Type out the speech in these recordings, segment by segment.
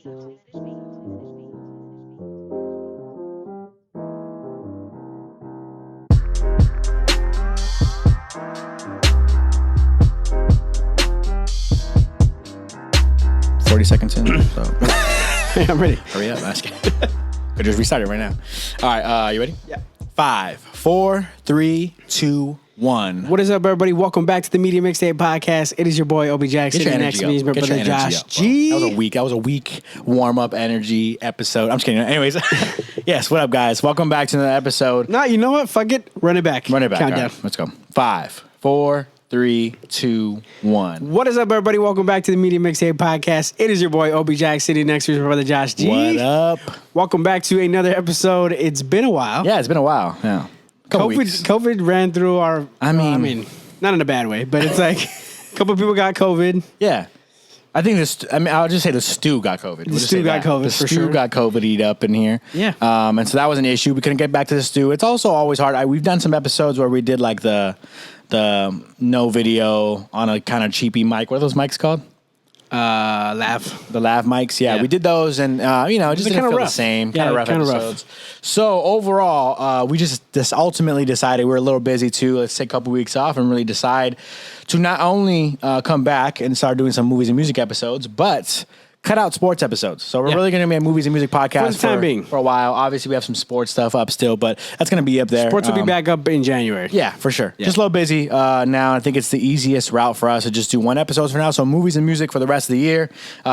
Seconds in, so I'm ready. Hurry up, ask it. I just restarted right now. All right, you ready? Yeah. 5, 4, 3, 2, 1. What is up, everybody? Welcome back to the Media Mixtape podcast. It is your boy Obi Jackson. Get your Next energy to me is my up. Get your brother energy Josh up, G. That was a weak warm up energy episode. I'm just kidding. Anyways, yes. What up, guys? Welcome back to another episode. No, you know what? Fuck it. Run it back. Run it back. Countdown. Right, let's go. 5, 4, 3, 2, 1. What is up, everybody? Welcome back to the Media Mixtape podcast. It is your boy Obi Jack sitting next to his brother Josh G. What up? Welcome back to another episode. It's been a while. Yeah, it's been a while. Yeah, COVID ran through our. I mean, not in a bad way, but it's like a couple of people got COVID. Yeah. I think this. I mean, I'll just say the stew got COVID. The stew got COVID. The stew got COVID-ed up in here. Yeah. And so that was an issue. We couldn't get back to the stew. It's also always hard. We've done some episodes where we did like the no video on a kind of cheapy mic. What are those mics called? Lav. The lav mics. Yeah, we did those, and it just didn't feel the same. Kind of rough episodes. So overall, we just ultimately decided we're a little busy too. Let's take a couple weeks off and really decide to not only come back and start doing some movies and music episodes, but cut out sports episodes. So we're really going to be a movies and music podcast for a while. Obviously, we have some sports stuff up still, but that's going to be up there. Sports will be back up in January. Yeah, for sure. Yeah. Just a little busy now. I think it's the easiest route for us to just do one episode for now. So movies and music for the rest of the year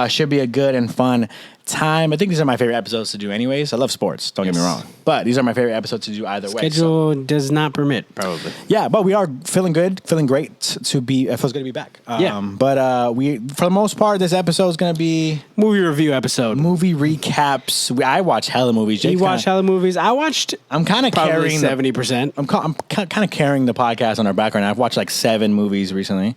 should be a good and fun time. I think these are my favorite episodes to do anyways. I love sports, don't get me wrong. But these are my favorite episodes to do either way. Schedule does not permit, probably. Yeah, but we are feeling good, feeling great to be, it feels good to be back. But we, for the most part, this episode is going to be... Movie review episode. Movie recaps. I watch hella movies. You watch hella movies? I watched... I'm kind of carrying... 70%. I'm kind of carrying the podcast on our background. I've watched like 7 movies recently.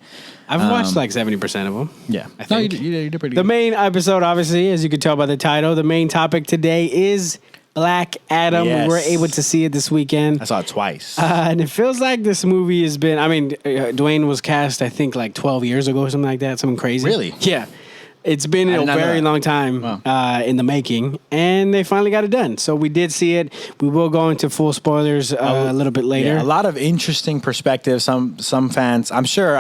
I've watched like 70% of them. Yeah. I think. No, you did pretty good. The good. main episode, obviously, as you can tell by the title, the main topic today is Black Adam. Yes. We were able to see it this weekend. I saw it twice. And it feels like this movie has been, Dwayne was cast, I think, like 12 years ago or something like that. Something crazy. Really? Yeah. It's been a very long time in the making, and they finally got it done. So we did see it. We will go into full spoilers a little bit later. Yeah, a lot of interesting perspectives. Some fans, I'm sure,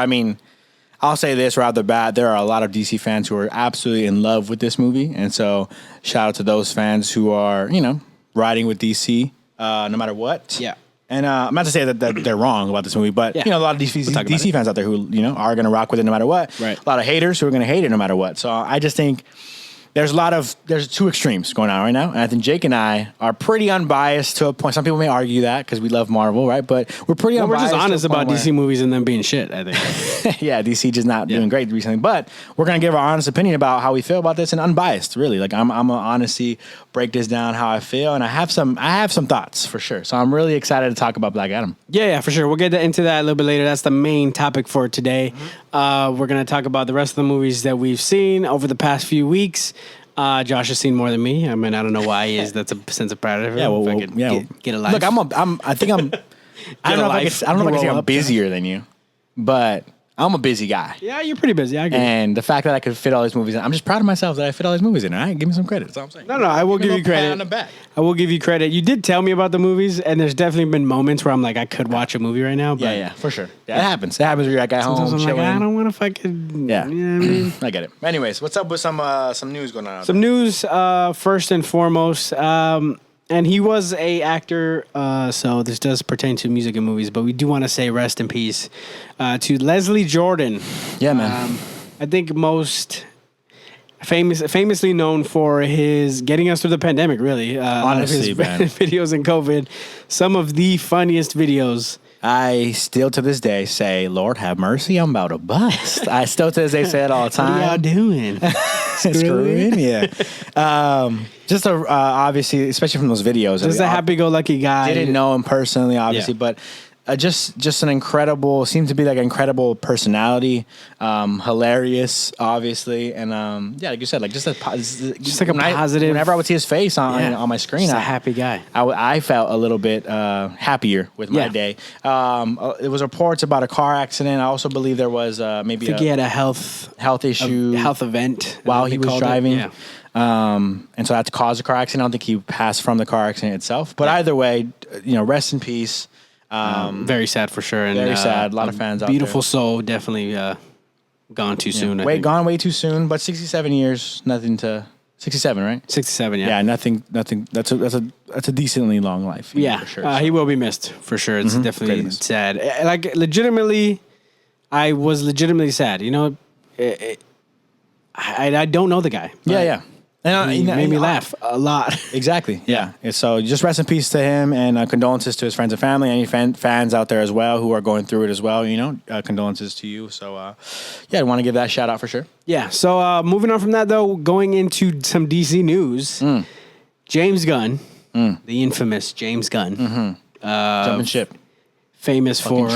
I'll say this right off the bat, there are a lot of DC fans who are absolutely in love with this movie. And so shout out to those fans who are, riding with DC no matter what. Yeah. And I'm not to say that they're wrong about this movie, but a lot of DC fans out there who, are going to rock with it no matter what. Right. A lot of haters who are going to hate it no matter what. So I just think there's two extremes going on right now. And I think Jake and I are pretty unbiased to a point. Some people may argue that because we love Marvel, right? But we're pretty unbiased. We're just honest about DC movies and them being shit, I think. Yeah, DC just not doing great recently. But we're going to give our honest opinion about how we feel about this and unbiased, really. Like I'm going to honestly break this down how I feel. And I have some thoughts for sure. So I'm really excited to talk about Black Adam. Yeah, for sure. We'll get into that a little bit later. That's the main topic for today. Mm-hmm. We're going to talk about the rest of the movies that we've seen over the past few weeks. Josh has seen more than me. I mean, I don't know why he is. That's a sense of pride of him. Yeah, get a life. Look, I don't know if I can say I'm busier than you, but I'm a busy guy. Yeah, you're pretty busy. I agree. And the fact that I could fit all these movies in, I'm just proud of myself that I fit all these movies in. All right, give me some credit. That's all I'm saying. No, I will give you credit. On the back. I will give you credit. You did tell me about the movies, and there's definitely been moments where I'm like, I could watch a movie right now. But yeah, for sure. Yeah, it happens. It happens when you're like at home sometimes I'm chilling. like, I don't want to fucking. Yeah, you know what I mean. I get it. Anyways, what's up with some news going on? Some news. First and foremost. And he was a actor, so this does pertain to music and movies, but we do want to say rest in peace to Leslie Jordan. Yeah, man. I think most famously known for his getting us through the pandemic, really. Honestly, his man. videos in COVID. Some of the funniest videos. I still to this day say, Lord have mercy, I'm about to bust. I still to this day say it all the time. What are y'all doing? Screwing? Yeah. Just obviously, especially from those videos. Just a happy-go-lucky guy. Didn't know him personally, obviously, but just an incredible, seemed to be like an incredible personality, hilarious, obviously, and like you said, like just like a positive. Whenever I would see his face on my screen, just a happy guy. I felt a little bit happier with my day. There was reports about a car accident. I also believe there was maybe he had a health issue, health event while he was driving. And so that's caused a car accident. I don't think he passed from the car accident itself. But either way, rest in peace. Very sad for sure. And, very sad. A lot of fans out there. Beautiful soul, definitely gone too soon. Gone way too soon. But 67 years, nothing to 67, right? 67, yeah. Yeah, nothing. That's a decently long life. Yeah, for sure. He will be missed for sure. It's definitely sad. Like legitimately, I was legitimately sad. I don't know the guy. Yeah. And he made me laugh a lot. Exactly. Yeah. So just rest in peace to him, and condolences to his friends and family. Any fans out there as well who are going through it as well. Condolences to you. So I want to give that shout out for sure. Yeah. So moving on from that though, going into some DC news, James Gunn, the infamous James Gunn, jumping ship. Famous for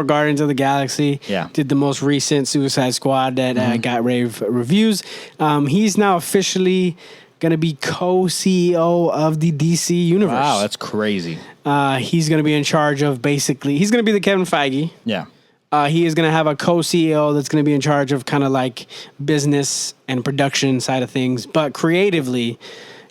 Guardians of the Galaxy. Yeah. Did the most recent Suicide Squad that got rave reviews. He's now officially going to be co-CEO of the DC universe. Wow, that's crazy. He's going to be in charge of he's going to be the Kevin Feige. Yeah. He is going to have a co-CEO that's going to be in charge of kind of like business and production side of things. But creatively,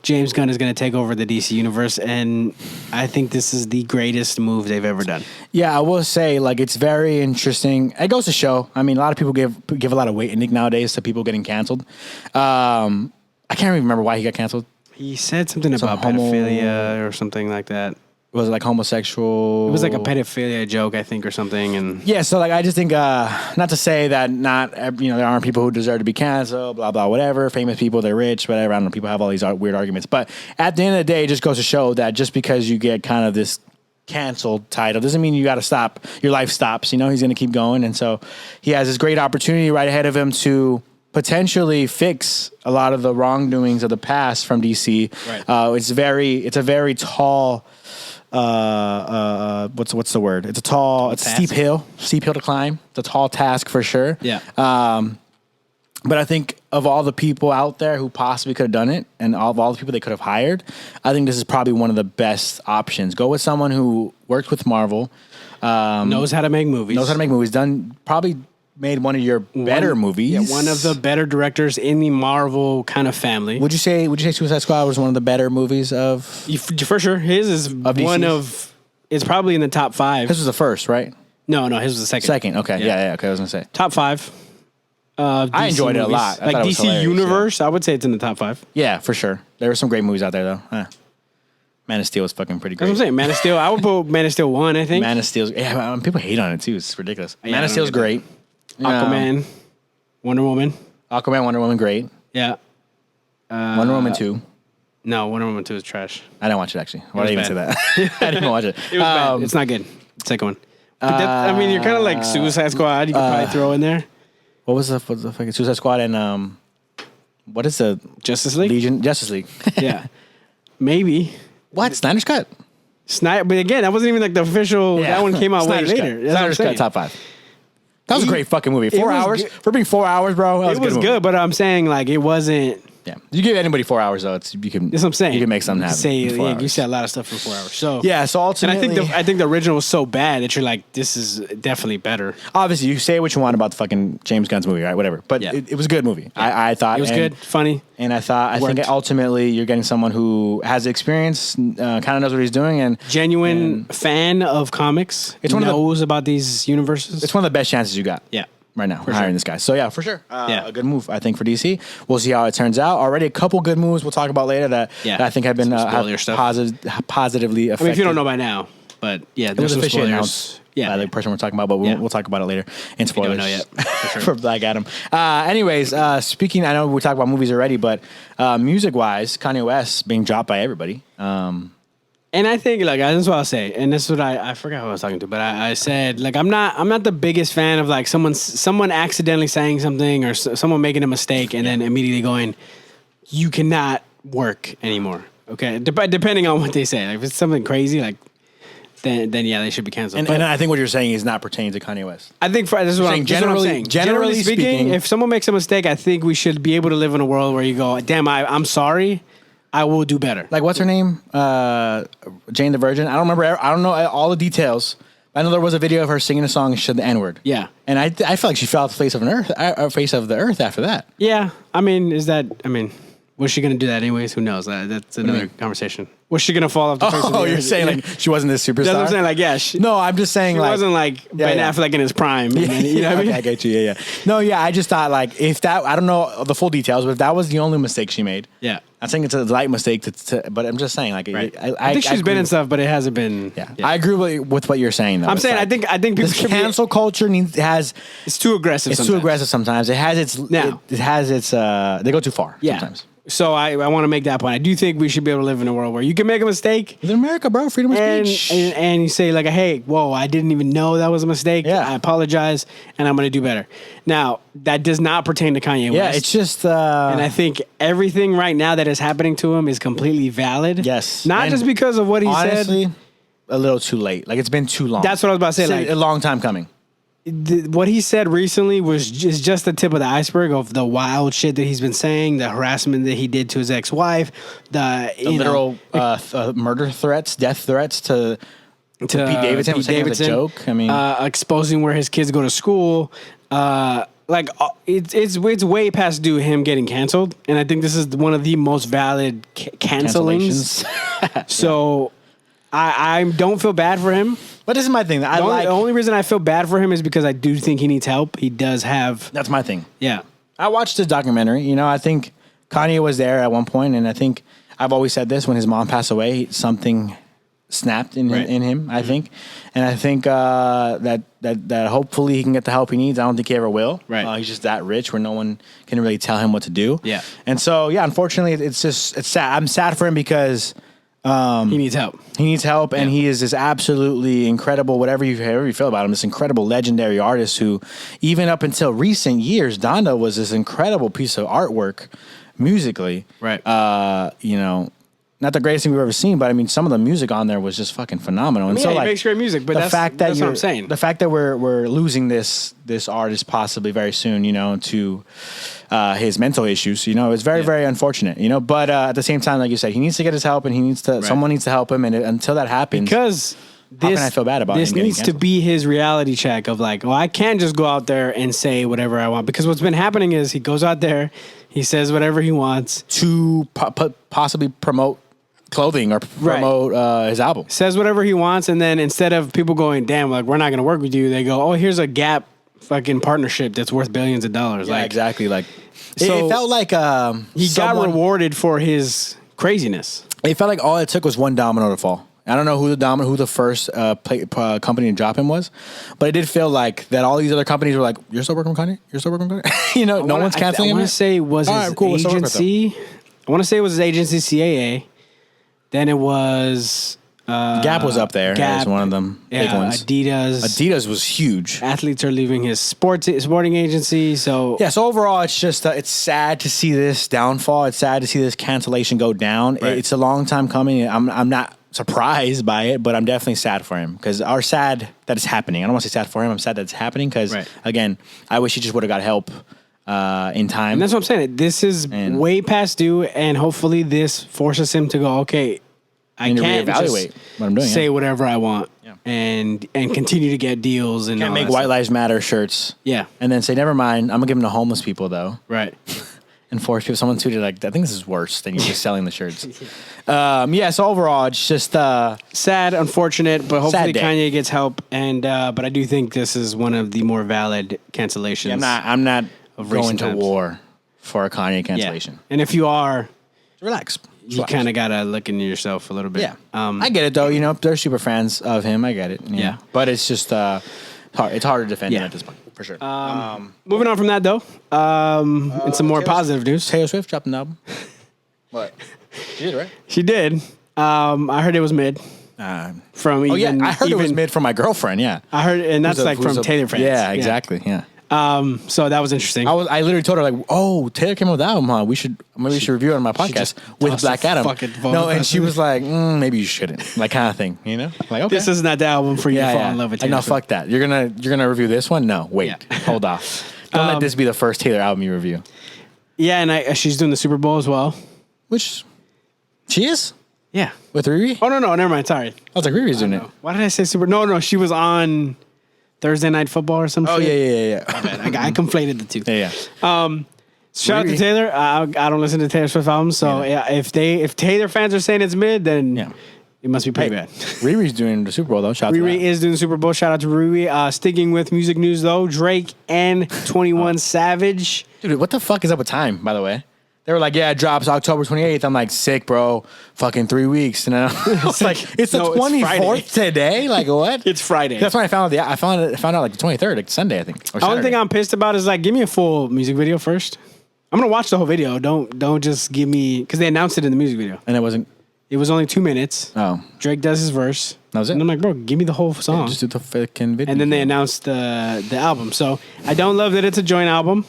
James Gunn is going to take over the DC universe, and I think this is the greatest move they've ever done. Yeah, I will say, it's very interesting. It goes to show. I mean, a lot of people give a lot of weight nowadays to people getting canceled. I can't even remember why he got canceled. He said something about pedophilia or something like that. Was it like homosexual? It was like a pedophilia joke, I think, or something. And yeah, so I just think, not to say that there aren't people who deserve to be canceled, blah blah, whatever. Famous people, they're rich, whatever. I don't know. People have all these weird arguments, but at the end of the day, it just goes to show that just because you get kind of this canceled title doesn't mean you got to stop. Your life stops. He's going to keep going, and so he has this great opportunity right ahead of him to potentially fix a lot of the wrongdoings of the past from DC. Right. It's a very tall. What's the word? It's a steep hill to climb. It's a tall task for sure. Yeah. But I think of all the people out there who possibly could have done it, and of all the people they could have hired, I think this is probably one of the best options. Go with someone who worked with Marvel, knows how to make movies. Made one of your better movies. Yeah, one of the better directors in the Marvel kind of family. Would you say Suicide Squad was one of the better movies of? For sure, his is one of. It's probably in the top 5. His was the first, right? No, his was the second. Second, okay, yeah. Okay, I was gonna say top 5. I enjoyed it a lot. Like DC Universe, I would say it's in the top 5. Yeah, for sure. There were some great movies out there though. Man of Steel was fucking pretty great. That's what I'm saying. Man of Steel. I would put Man of Steel 1. I think Man of Steel. Yeah, people hate on it too. It's ridiculous. Man of Steel's great. Aquaman, Wonder Woman, great. Yeah. Wonder Woman 2. No, Wonder Woman 2 is trash. I didn't watch it, actually. Why did I even say that? I didn't watch it. It was bad. It's not good. Second one. But you're kind of like Suicide Squad. You could probably throw in there. What was the fucking Suicide Squad and what is the Justice League? Justice League. Yeah. Maybe. What? Snyder's Cut? But again, that wasn't even like the official. Yeah. That one came out way later. Snyder's Cut, top 5. That was a great fucking movie. 4 hours. For being 4 hours, bro. It was good, but I'm saying it wasn't. Yeah, you give anybody 4 hours though. That's what I'm saying. You can make something happen. You said a lot of stuff for 4 hours. So yeah, so ultimately, and I think the original was so bad that you're like, this is definitely better. Obviously, you say what you want about the fucking James Gunn's movie, right? Whatever, but it was a good movie. Yeah. I thought it was good, funny, and I think ultimately you're getting someone who has experience, kind of knows what he's doing, and genuine fan of comics. Knows about these universes. It's one of the best chances you got. Yeah. Right now, hiring this guy. So yeah, for sure, a good move I think for DC. We'll see how it turns out. Already a couple good moves we'll talk about later that I think have been positively affected. I mean, if you don't know by now, but yeah, there's some spoilers. Yeah, the person we're talking about, but we'll talk about it later in spoilers. We don't know yet for, sure. For Black Adam. Anyways, speaking, I know we talked about movies already, but music wise, Kanye West being dropped by everybody. And I think, that's what I'll say. And this is what I forgot who I was talking to, but I said, I'm not the biggest fan of, someone accidentally saying something or someone making a mistake and then immediately going, you cannot work anymore. Okay? Depending on what they say. If it's something crazy, then they should be canceled. And I think what you're saying is not pertaining to Kanye West. I think this is what I'm saying. Generally speaking, if someone makes a mistake, I think we should be able to live in a world where you go, damn, I'm sorry. I will do better. What's her name? Jane the Virgin. I don't remember. I don't know all the details, I know there was a video of her singing a song and she said the N-word. Yeah. And I feel like she fell off the face of the earth after that. Yeah. I mean, was she going to do that anyways? Who knows? That's another conversation. Was she going to fall off the face of the earth? Oh, you're saying like she wasn't this superstar? That's what I'm saying. Like, yeah. No, I'm just saying she like. wasn't like Ben Affleck in his prime. You know what I mean? I get you. Yeah. No, yeah. I just thought like if that, I don't know the full details, but if that was the only mistake she made. Yeah. I think it's a light mistake, but I'm just saying like. Right. I think she's been in stuff, but it hasn't been. Yeah. I agree with what you're saying though. I'm saying like, I think people this cancel culture it's too aggressive. It's too aggressive sometimes. It has its. They go too far. Yeah. Sometimes. So I want to make that point. I do think we should be able to live in a world where you can make a mistake. In America, bro, freedom of speech. And you say like, hey, whoa, I didn't even know that was a mistake. Yeah. I apologize, and I'm going to do better. Now, that does not pertain to Kanye West. Yeah, it's just... and I think everything right now that is happening to him is completely valid. Yes. Not just because of what he honestly, said. A little too late. Like, it's been too long. That's what I was about to say. Like a long time coming. What he said recently was just the tip of the iceberg of the wild shit that he's been saying, the harassment that he did to his ex-wife, the literal murder threats, death threats to Pete Davidson. Pete Davidson, as a joke. I mean, exposing where his kids go to school. It's way past due him getting canceled, and I think this is one of the most valid cancellations. So I don't feel bad for him. But this is my thing. The only reason I feel bad for him is because I do think he needs help. He does have... That's my thing. Yeah. I watched his documentary. You know, I think Kanye was there at one point, and I think I've always said this, when his mom passed away, something snapped in him, I think. And I think that hopefully he can get the help he needs. I don't think he ever will. Right. He's just that rich where no one can really tell him what to do. Yeah. And so, yeah, unfortunately, it's sad. I'm sad for him because... he needs help. He needs help, and he is this absolutely incredible, however you feel about him, this incredible legendary artist who, even up until recent years, Donda was this incredible piece of artwork musically. Right. You know, not the greatest thing we've ever seen, but I mean, some of the music on there was just fucking phenomenal. And so, like, he makes great music, but that's what I'm saying. The fact that we're losing this artist possibly very soon, you know, to his mental issues, you know, it's very, very unfortunate, you know. But at the same time, like you said, he needs to get his help, and he needs to. Someone needs to help him, and until that happens, because how can I feel bad about this? Him needs to be his reality check of like, well, I can't just go out there and say whatever I want, because what's been happening is he goes out there, he says whatever he wants to possibly promote clothing or promote his album. Says whatever he wants, and then instead of people going, damn, like, we're not going to work with you, they go, oh, here's a Gap fucking partnership that's worth billions of dollars. Yeah, like, exactly. Like, so it felt like he got rewarded for his craziness. It felt like all it took was one domino to fall. I don't know who the first company to drop him was, but it did feel like that all these other companies were like, "You're still working with Kanye? You're still working with Kanye?" You know, no one's canceling him. I want to say was his agency. I want to say it was his agency, CAA. Then it was Gap was up there. Gap as one of them big ones. Adidas was huge. Athletes are leaving his sporting agency. So yeah. So overall, it's just it's sad to see this downfall. It's sad to see this cancellation go down. Right. It's a long time coming. I'm not surprised by it, but I'm definitely sad for him because sad that it's happening. I don't want to say sad for him. I'm sad that it's happening because again, I wish he just would have got help in time. And that's what I'm saying. This is way past due, and hopefully this forces him to go, okay, I can't reevaluate what I'm doing. Say whatever I want, and continue to get deals and can't make White Lives Matter shirts. Yeah, and then say never mind. I'm gonna give them to homeless people though. Right. And force people. Someone tweeted like, I think this is worse than you just selling the shirts. So overall, it's just sad, unfortunate, but hopefully Kanye gets help. And but I do think this is one of the more valid cancellations. Yeah, I'm not going to war for a Kanye cancellation. Yeah. And if you are, relax. You kind of gotta look into yourself a little bit. Yeah, I get it though. You know, they're super fans of him. I get it. Yeah, but it's just hard. It's hard to defend him at this point. For sure. Moving on from that, though, and some more positive news. Taylor Swift dropped an album. What? She did, right? She did. I heard it was mid. I heard it was mid from my girlfriend. Yeah, I heard, and that's from Taylor fans. Yeah, exactly. Yeah. So that was interesting. I literally told her like, "Oh, Taylor came out with the album, huh? We should review it on my podcast with Black Adam." No, and she was like, "Maybe you shouldn't," like kind of thing, you know? Like, okay, this is not the album for you to fall in love with. Taylor. No, fuck that. You're gonna review this one? No, wait, hold off. Don't let this be the first Taylor album you review. Yeah, and she's doing the Super Bowl as well. Which she is. Yeah. With Riri? Oh, no, never mind. Sorry. I was like, Riri's doing it. Why did I say Super? No, she was on Thursday Night Football or some shit. Yeah. My bad. I conflated the two. Yeah. Shout out to Taylor. I don't listen to Taylor Swift albums, so if Taylor fans are saying it's mid, then it must be pretty bad. Riri's doing the Super Bowl though. Shout out to Riri is doing the Super Bowl. Shout out to Riri. Sticking with music news though, Drake and 21 Savage. Dude, what the fuck is up with time? By the way. They were like, yeah, it drops October 28th. I'm like, sick, bro. Fucking 3 weeks. And I was like, it's the 24th today? Like, what? It's Friday. That's when I found out. I found out like the 23rd, like Sunday, I think. The only thing I'm pissed about is like, give me a full music video first. I'm going to watch the whole video. Don't just give me, because they announced it in the music video. And it was only 2 minutes. Oh. Drake does his verse. That was it? And I'm like, bro, give me the whole song. Yeah, just do the fucking video. And then they announced the album. So I don't love that it's a joint album.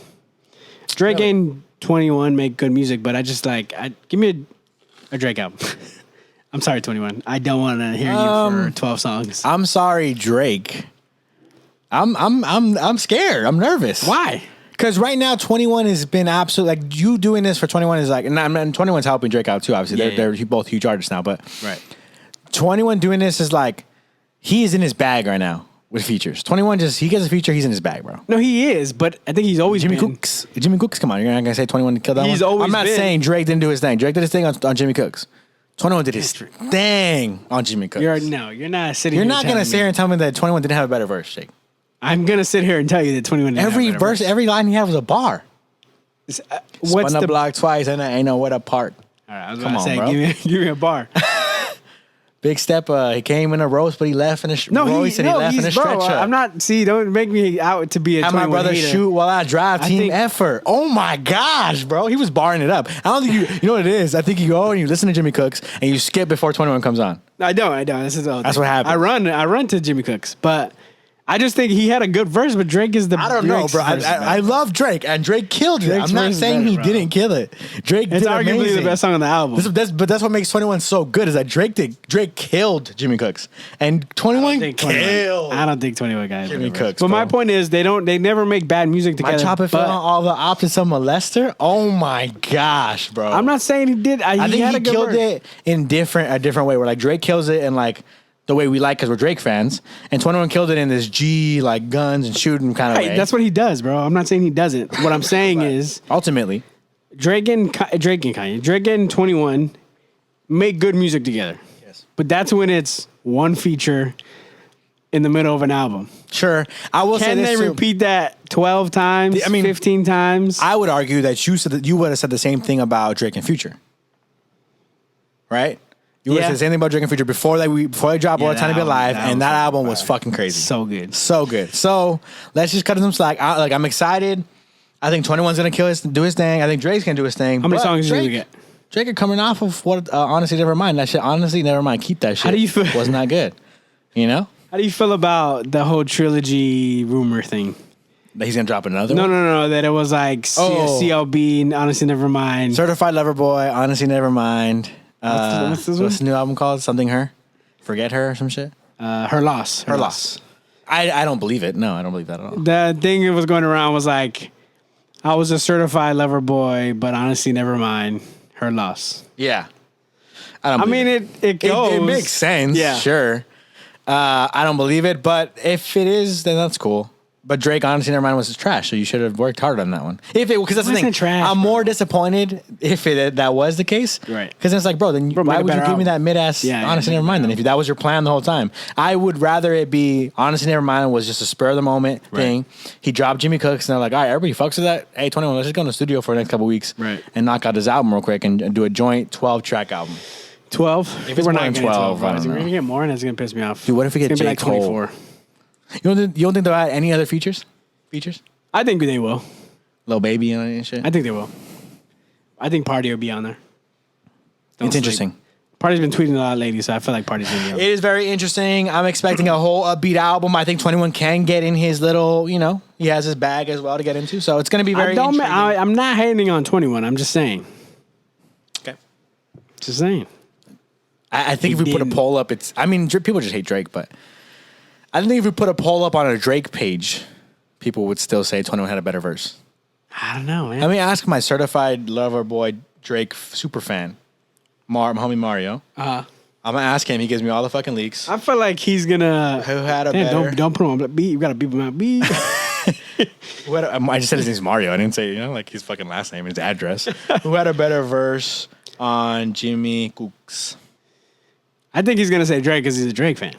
Drake and 21 make good music, but I just like, give me a Drake album. I'm sorry, 21. I don't want to hear you for 12 songs. I'm sorry, Drake. I'm scared. I'm nervous. Why? Because right now, 21 has been absolute. Like, you doing this for 21 is like, and 21's helping Drake out too, obviously. They're both huge artists now, but 21 doing this is like, he is in his bag right now with features. 21 he gets a feature, he's in his bag, bro. No, he is, but I think he's always Jimmy Cooks, come on. You're not going to say 21 killed that he's one? Always I'm not been. saying Drake didn't do his thing. Drake did his thing on Jimmy Cooks. 21 did his thing on Jimmy Cooks. You're not sitting You're here not going to sit here and tell me that 21 didn't have a better verse, Jake. I'm going to sit here and tell you that 21 didn't every have a better verse, every line he had was a bar. What's Spun the block twice and I ain't know what apart. All right, I was going to say, bro. Give me a bar. Big step. He came in a roast, but he left in a stretch. I'm not. See, don't make me out to be a. Have 21 my brother hater. shoot while I drive. Team effort. Oh my gosh, bro, he was barring it up. I don't think you know what it is. I think you go and you listen to Jimmy Cooks and you skip before 21 comes on. I don't. That's what happened. I run to Jimmy Cooks, but I just think he had a good verse, but Drake is the. I don't know, bro. I love Drake, and Drake killed it. I'm not saying he didn't kill it. Drake did amazing. It's arguably the best song on the album. But that's what makes 21 so good is that Drake killed Jimmy Cooks, and 21 killed. I don't think 21 guys Jimmy Cooks. But my point is, they never make bad music together. My chopper fell on all the opposites of molester. Oh my gosh, bro. I'm not saying he did. I think he killed it in a different way. Where like Drake kills it in like the way we like because we're Drake fans, and 21 killed it in this G like guns and shooting kind of way. That's what he does, bro. I'm not saying he doesn't. What I'm saying is ultimately Drake and 21 make good music together. Yes, but that's when it's one feature in the middle of an album. Sure, I will say this. Can they repeat that 12 times? 15 times? I would argue that you would have said the same thing about Drake and Future, right? You would have said the same thing about Drake and Future before they dropped All the Time to Be Alive, and that album was fucking crazy. So good. So good. So let's just cut him some slack. I'm excited. I think 21's going to do his thing. I think Drake's going to do his thing. How many songs did you get? Drake are coming off of what, Honestly Never Mind. That shit, Honestly Never Mind, keep that shit. How do you feel? Wasn't that good? You know? How do you feel about the whole trilogy rumor thing? That he's going to drop another one? No. That it was like CLB, Honestly Never Mind. Certified Lover Boy, Honestly Never Mind. What's the new album called? Something Her? Forget Her or some shit? Her Loss. Her Loss. I don't believe it. No, I don't believe that at all. The thing that was going around was like, I was a certified lover boy, but honestly, never mind. Her loss. Yeah. I mean, it goes. It makes sense. Yeah. Sure. I don't believe it, but if it is, then that's cool. But Drake, Honestly Never Mind was trash, so you should have worked harder on that one. Because that's the thing. Trash, I'm more disappointed if that was the case. Right. Because it's like, bro, then why would you give me that mid-ass Honestly Never Mind then if that was your plan the whole time? I would rather it be Honestly Never Mind was just a spur of the moment thing. He dropped Jimmy Cooks, and they're like, all right, everybody fucks with that. Hey, 21, let's just go in the studio for the next couple weeks and knock out this album real quick and do a joint 12-track album. 12? If it's more than 12, we're going to get more, and it's going to piss me off. Dude, what if we get J. Cole? 24. You don't think they'll add any other features? I think they will. Lil Baby and shit? I think they will. I think Party will be on there. It's interesting. Party's been tweeting a lot lately, so I feel like Party's going to be on there. It is very interesting. I'm expecting a whole upbeat album. I think 21 can get in his little, he has his bag as well to get into. So it's going to be very interesting. I'm not hating on 21. I'm just saying. Okay. Just saying. I think if we put a poll up, people just hate Drake, but I think if we put a poll up on a Drake page, people would still say 21 had a better verse. I don't know, man. Let me ask my certified lover boy Drake super fan. homie Mario. I'm gonna ask him. He gives me all the fucking leaks. I feel like he's gonna. Who had a better? Don't put him on beat. You gotta beep him out. Beep. I just said his name's Mario. I didn't say like his fucking last name, his address. Who had a better verse on Jimmy Cooks? I think he's gonna say Drake because he's a Drake fan.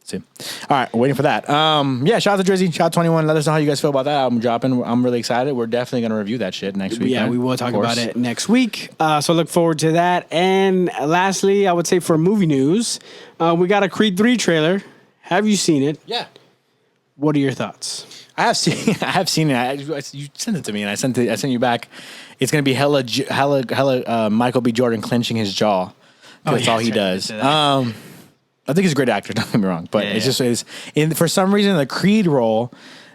See. All right, waiting for that. Yeah, shout out to Drizzy, shout out 21. Let us know how you guys feel about that album dropping. I'm really excited. We're definitely going to review that shit next week. Yeah, we will talk about it next week. So look forward to that. And lastly, I would say for movie news, we got a Creed 3 trailer. Have you seen it? Yeah. What are your thoughts? I have seen it. You sent it to me, and I sent you back. It's going to be hella Michael B. Jordan clenching his jaw. That's all he does. I think he's a great actor, don't get me wrong. But it's just for some reason, the Creed role,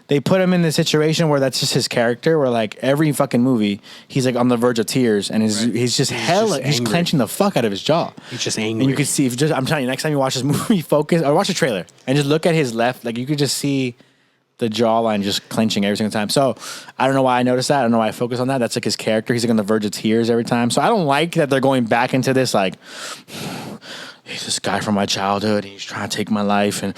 they put him in the situation where that's just his character, where like every fucking movie, he's like on the verge of tears and he's just he's clenching the fuck out of his jaw. He's just angry. And you can see, I'm telling you, next time you watch this movie, focus or watch the trailer and just look at his left, like you could just see the jawline just clenching every single time. So I don't know why I noticed that. I don't know why I focus on that. That's like his character. He's like on the verge of tears every time. So I don't like that they're going back into this like, he's this guy from my childhood. He's trying to take my life, and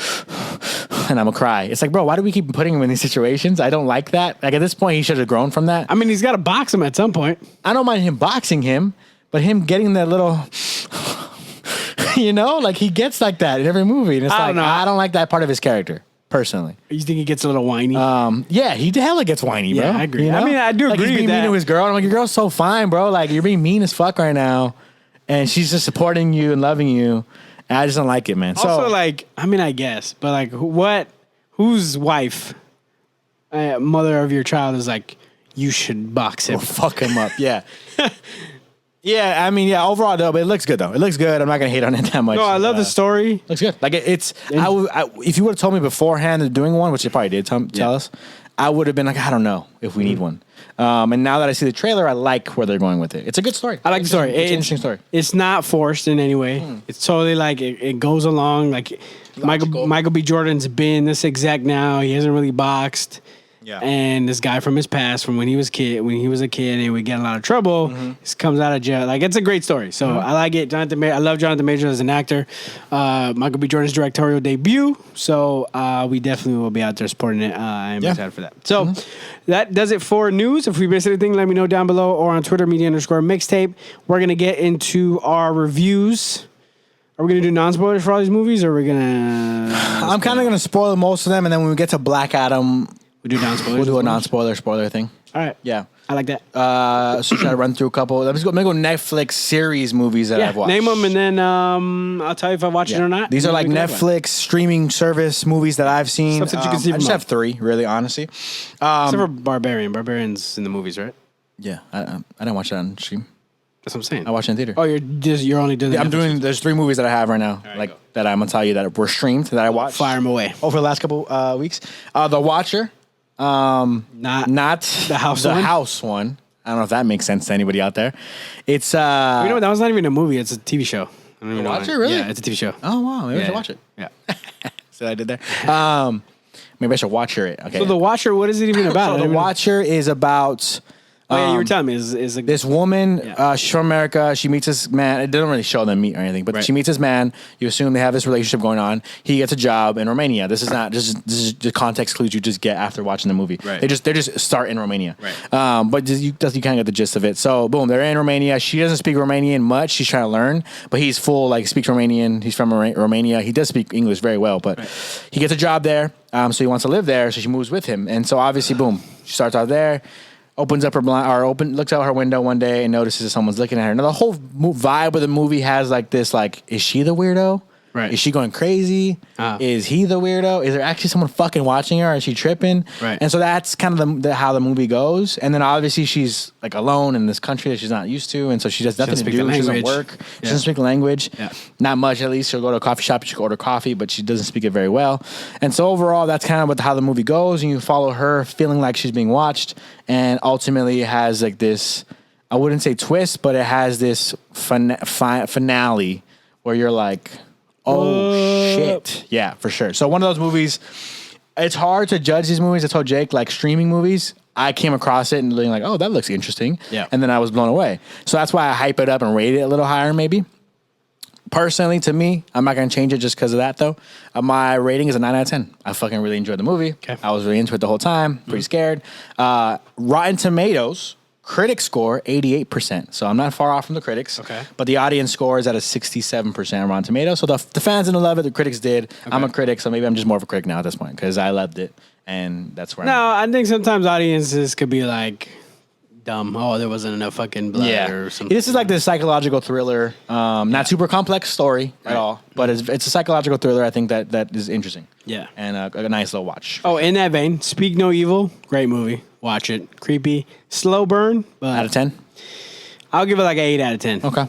I'm gonna cry. It's like, bro, why do we keep putting him in these situations? I don't like that. Like at this point, he should have grown from that. I mean, he's got to box him at some point. I don't mind him boxing him, but him getting that little, like he gets like that in every movie, and it's I don't like that part of his character. Personally, you think he gets a little whiny? Yeah, he hella gets whiny, bro. Yeah, I agree. I mean, I do agree he's being with that. mean to his girl. I'm like, your girl's so fine, bro. Like you're being mean as fuck right now, and she's just supporting you and loving you. And I just don't like it, man. Also, like, I mean, I guess, but like, whose wife, mother of your child, is like, you should box him, or fuck him up? Yeah. Yeah, I mean, yeah. Overall, though, but it looks good, though. It looks good. I'm not gonna hate on it that much. No, I love the story. Looks good. Like it's. If you would have told me beforehand of doing one, which you probably did tell us, I would have been like, I don't know if we need one. And now that I see the trailer, I like where they're going with it. It's a good story. I like the story. It's an interesting story. It's not forced in any way. It's totally like it goes along. Like Michael B. Jordan's been this exact now. He hasn't really boxed. Yeah. And this guy from his past, from when he was a kid, and he would get in a lot of trouble, he comes out of jail. Like, it's a great story. So I like it. I love Jonathan Majors as an actor. Michael B. Jordan's directorial debut. So we definitely will be out there supporting it. I'm excited for that. So that does it for news. If we missed anything, let me know down below or on Twitter, media_mixtape. We're going to get into our reviews. Are we going to do non-spoilers for all these movies, or are we going to... I'm kind of going to spoil most of them, and then when we get to Black Adam... We'll do a non-spoiler thing. All right. Yeah. I like that. So should I run through a couple? Let me go Netflix series movies that I've watched. Name them, and then I'll tell you if I watch it or not. These are like Netflix streaming service movies that I've seen. Stuff that you can see. I just have 3, really, honestly. Except for Barbarian. Barbarian's in the movies, right? Yeah. I didn't watch that on stream. That's what I'm saying. I watched it in theater. Oh, you're only doing. Yeah, there's 3 movies that I have right now, that I'm gonna tell you that were streamed that I watched. Fire them away over the last couple weeks. The Watcher. Not the house one. I don't know if that makes sense to anybody out there. It's that was not even a movie. It's a TV show. I don't even know. Watch it, really? Yeah, it's a TV show. Oh wow, maybe I should watch it. Yeah. So I did there. Maybe I should watch it. Okay. So The Watcher, what is it even about? So The Watcher is about. You were telling me is this woman. She's from America. She meets this man. It doesn't really show them meet or anything, but she meets this man. You assume they have this relationship going on. He gets a job in Romania. This is the context clues you just get after watching the movie. Right. They just start in Romania. Right. But you kind of get the gist of it. So boom, they're in Romania. She doesn't speak Romanian much. She's trying to learn, but he's full speaks Romanian. He's from Romania. He does speak English very well, but he gets a job there. So he wants to live there. So she moves with him, and so obviously, boom, she starts out there. Opens up her looks out her window one day and notices that someone's looking at her. Now the whole vibe of the movie has this is she the weirdo? Right. Is she going crazy? Is he the weirdo? Is there actually someone fucking watching her? Is she tripping? Right. And so that's kind of how the movie goes. And then obviously she's alone in this country that she's not used to, and so she does nothing to do. She doesn't work. She doesn't speak the language. Yeah. Not much, at least. She'll go to a coffee shop and she'll order coffee, but she doesn't speak it very well. And so overall, that's kind of how the movie goes. And you follow her feeling like she's being watched, and ultimately it has this. I wouldn't say twist, but it has this finale where you're like. Oh, shit. Yeah, for sure. So one of those movies, it's hard to judge these movies. I told Jake, streaming movies, I came across it and being like, oh, that looks interesting. Yeah. And then I was blown away. So that's why I hype it up and rate it a little higher, maybe. Personally, to me, I'm not going to change it just because of that, though. My rating is a 9 out of 10. I fucking really enjoyed the movie. Okay. I was really into it the whole time. Pretty scared. Rotten Tomatoes, critic score, 88%. So I'm not far off from the critics. Okay. But the audience score is at a 67% on Rotten Tomatoes. So the fans didn't love it. The critics did. Okay. I'm a critic, so maybe I'm just more of a critic now at this point because I loved it. And that's where I think sometimes audiences could be like... dumb. Oh, there wasn't enough fucking blood or something. This is like the psychological thriller. Not super complex story at all, but it's a psychological thriller. I think that is interesting. Yeah. And a nice little watch. Oh, in that vein, Speak No Evil, great movie. Watch it. Creepy. Slow burn. But out of 10? I'll give it like an 8 out of 10. Okay.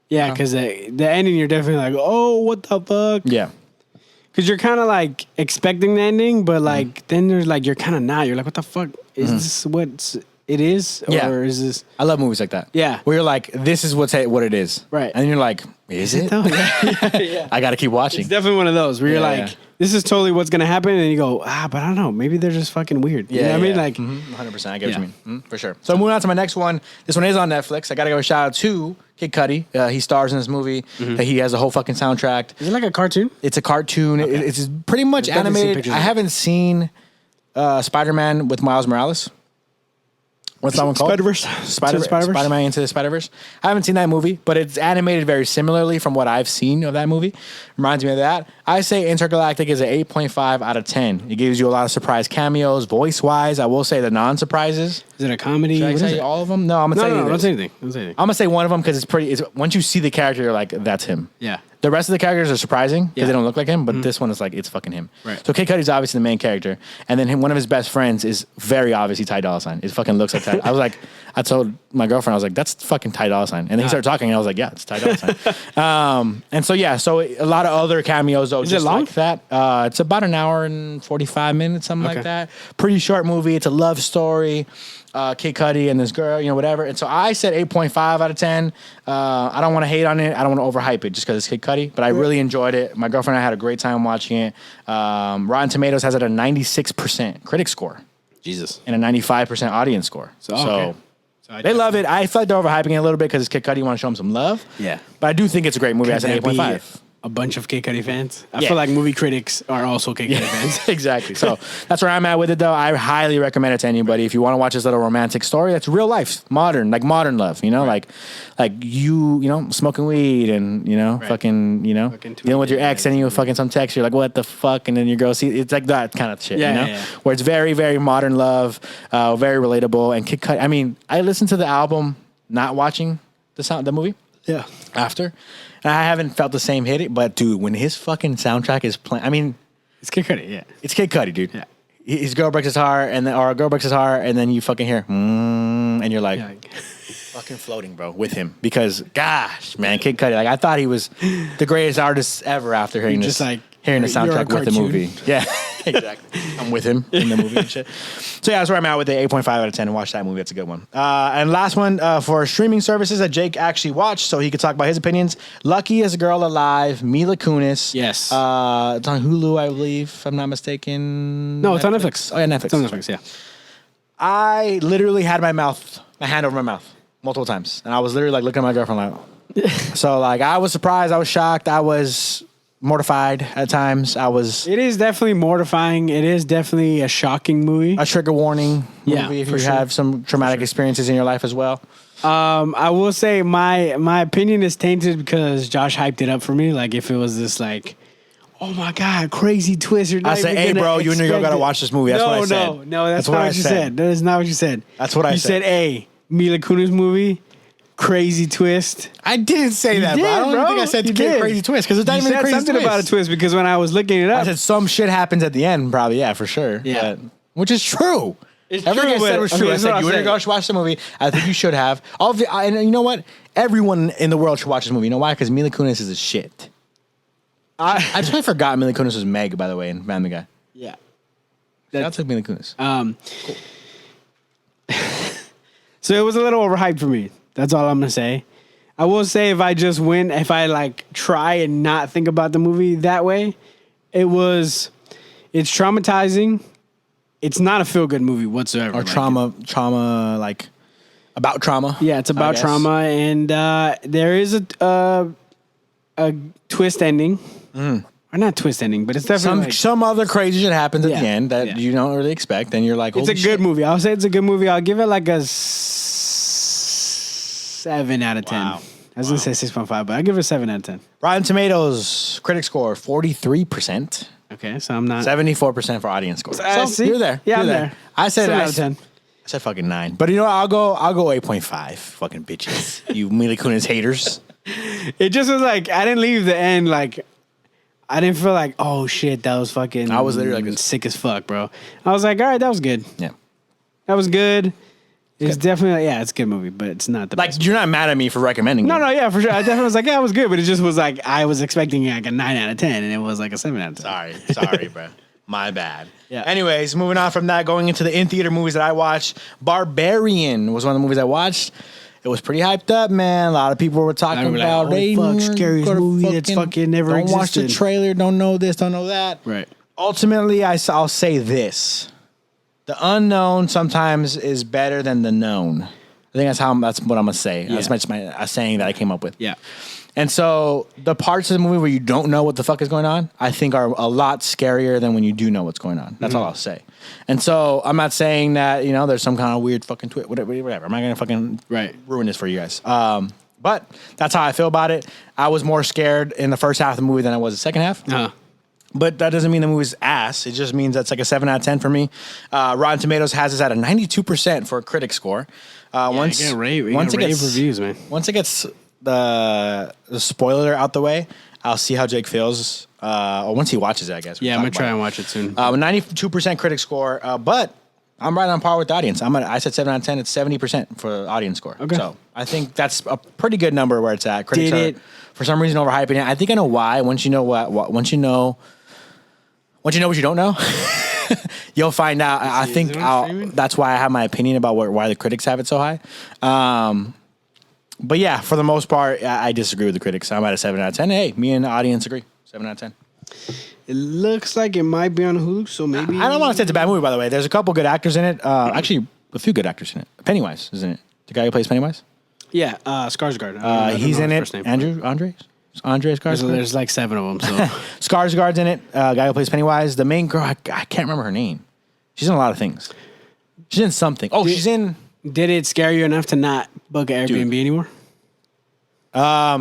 Yeah, because the ending, you're definitely like, oh, what the fuck? Yeah. Because you're kind of like expecting the ending, but like then there's like, you're kind of not. You're like, what the fuck? Is this what it is? Or is this... I love movies like that. Yeah. Where you're like, this is what it is. Right. And you're like, is it? Though? Yeah. I got to keep watching. It's definitely one of those where you're like, this is totally what's going to happen. And you go, but I don't know. Maybe they're just fucking weird. You know what I mean? Like, 100%. I get what you mean. For sure. So moving on to my next one. This one is on Netflix. I got to give a shout out to Kid Cudi. He stars in this movie. He has a whole fucking soundtrack. Is it like a cartoon? It's a cartoon. Okay. It's pretty much animated. I haven't seen Spider-Man with Miles Morales. What's that one called? Spider-Verse. Spider-Man Into the Spider-Verse. I haven't seen that movie, but it's animated very similarly from what I've seen of that movie. Reminds me of that. I say Intergalactic is an 8.5 out of 10. It gives you a lot of surprise cameos, voice-wise. I will say the non-surprises. Is it a comedy? Should I tell you all of them? No, I'm going to tell you. No, don't say anything. I'm going to say one of them because once you see the character, you're like, that's him. Yeah. The rest of the characters are surprising because they don't look like him, but this one is like, it's fucking him. Right. So Kid Cudi's obviously the main character. And then one of his best friends is very obviously Ty Dolla $ign. It fucking looks like Ty. I told my girlfriend, I was like, that's fucking Ty Dolla $ign. And then he started talking and I was like, yeah, it's Ty Dolla $ign. And so, so a lot of other cameos though, just like that. It's about an hour and 45 minutes, something like that. Pretty short movie. It's a love story. Kid Cudi and this girl, whatever. And so I said 8.5 out of 10. I don't want to hate on it. I don't want to overhype it just because it's Kid Cudi, but I really enjoyed it. My girlfriend and I had a great time watching it. Rotten Tomatoes has it a 96% critic score. Jesus. And a 95% audience score. So they love it. I feel like they're overhyping it a little bit because it's Kid Cudi. You want to show him some love. Yeah. But I do think it's a great movie. I said 8.5. A bunch of Kid Cudi fans. I feel like movie critics are also Kid Cudi fans. Exactly. So that's where I'm at with it, though. I highly recommend it to anybody. If you want to watch this little romantic story, that's real life, modern love. Like you, smoking weed and fucking, dealing with your ex and you fucking some text. You're like, what the fuck? And then your girl it's like that kind of shit. Where it's very, very modern love, very relatable. And Kid Cudi. I mean, I listened to the album, not watching the movie. Yeah. After. And I haven't felt the same hit, but dude, when his fucking soundtrack is playing, I mean, it's Kid Cudi, yeah. It's Kid Cudi, dude. Yeah. His girl breaks his heart, or a girl breaks his heart, and then you fucking hear, and you're like, fucking floating, bro, with him. Because, gosh, man, Kid Cudi, I thought he was the greatest artist ever after hearing this. Hearing the soundtrack with the movie. Yeah, exactly. I'm with him in the movie and shit. So yeah, that's where I'm at with the 8.5 out of 10 and watch that movie. That's a good one. And last one for streaming services that Jake actually watched so he could talk about his opinions. Luckiest Girl Alive, Mila Kunis. Yes. It's on Hulu, I believe, if I'm not mistaken. No, it's on Netflix. Oh yeah, Netflix. It's on Netflix, yeah. I literally had my hand over my mouth multiple times. And I was literally looking at my girlfriend so I was surprised, I was shocked, I was mortified at times. It is definitely mortifying. It is definitely a shocking movie. A trigger warning movie if you have some traumatic experiences in your life as well. I will say my opinion is tainted because Josh hyped it up for me. Like if it was this oh my God, crazy twist. I say, hey bro, you and your girl gotta watch this movie. That's what I said. No, that's not what you said. That is not what you said. That's what I said. You said, hey, Mila Kunis movie. Crazy twist. I didn't say that, bro. I don't think I said crazy twist because it's not even a crazy twist. You said something about a twist because when I was looking it up, I said some shit happens at the end, probably. Yeah, for sure. Yeah, which is true. Everything I said was true. I said you and your girl should watch the movie. I think you should have. And you know what? Everyone in the world should watch this movie. You know why? Because Mila Kunis is a shit. I totally forgot Mila Kunis was Meg, by the way, in Family Guy. Yeah, that's like Mila Kunis. Cool. So it was a little overhyped for me. That's all I'm gonna say. I will say if I try and not think about the movie that way, it's traumatizing. it's not a feel good movie whatsoever. Or trauma, like about trauma. Yeah, it's about trauma, and there is a twist ending. Or not twist ending, but it's definitely some other crazy shit happens at the end that you don't really expect, and you're like, it's a good movie. I'll say it's a good movie. I'll give it like a 7 out of 10. Wow. I was gonna say 6.5, but I'll give it a 7 out of 10. Rotten Tomatoes critic score 43%. Okay, so I'm not 74% for audience score. So you're there. Yeah, you're I'm there. I said 7 out of 10. I said fucking 9, but you know what? I'll go 8.5. Fucking bitches, you Mila Kunis haters. It just was like I didn't leave the end like. I didn't feel like, oh shit, that was fucking. I was literally like sick as fuck, bro. I was like, all right, that was good. Yeah, that was good. It's definitely it's a good movie, but it's not the best. You're not mad at me for recommending it. No, yeah, for sure. I definitely was like, yeah, it was good, but it just was like I was expecting like a 9 out of 10, and it was like a 7 out of 10. Sorry, bro. My bad. Yeah. Anyways, moving on from that, going into the in-theater movies that I watched. Barbarian was one of the movies I watched. It was pretty hyped up, man. A lot of people were talking about scariest movie that's fucking never existed. Don't watch the trailer. Don't know this. Don't know that. Right. Ultimately, I'll say this: the unknown sometimes is better than the known. I think that's what I'm gonna say. Yeah. That's my saying that I came up with. Yeah. And so the parts of the movie where you don't know what the fuck is going on, I think are a lot scarier than when you do know what's going on. That's all I'll say. And so I'm not saying that, there's some kind of weird fucking twist, whatever. I'm not going to fucking ruin this for you guys. But that's how I feel about it. I was more scared in the first half of the movie than I was the second half. Uh-huh. But that doesn't mean the movie's ass. It just means that's like a 7 out of 10 for me. Rotten Tomatoes has us at a 92% for a critic score. Once it gets reviews, man. Once it gets the spoiler out the way, I'll see how Jake feels. Or once he watches it, I guess. I'm gonna try and watch it soon. 92% critic score, but I'm right on par with the audience. I said 7 out of 10. It's 70% for the audience score. Okay. So I think that's a pretty good number where it's at. Critics are, for some reason, overhyping it. I think I know why. Once you know once you know what you don't know, you'll find out. I think that's why I have my opinion about why the critics have it so high. But yeah, for the most part, I disagree with the critics. I'm at a 7 out of 10. Hey, me and the audience agree. 7 out of 10. It looks like it might be on Hulu, so maybe. I don't want to say it's a bad movie, by the way. There's a couple good actors in it. Actually, a few good actors in it. Pennywise is in it. The guy who plays Pennywise? Yeah, Skarsgård. He's in it. Andre Skarsgård? There's like 7 of them. So Skarsgård's in it. Guy who plays Pennywise. The main girl, I can't remember her name. She's in a lot of things. She's in something. Oh, she's in... Did it scare you enough to not book an Airbnb anymore? I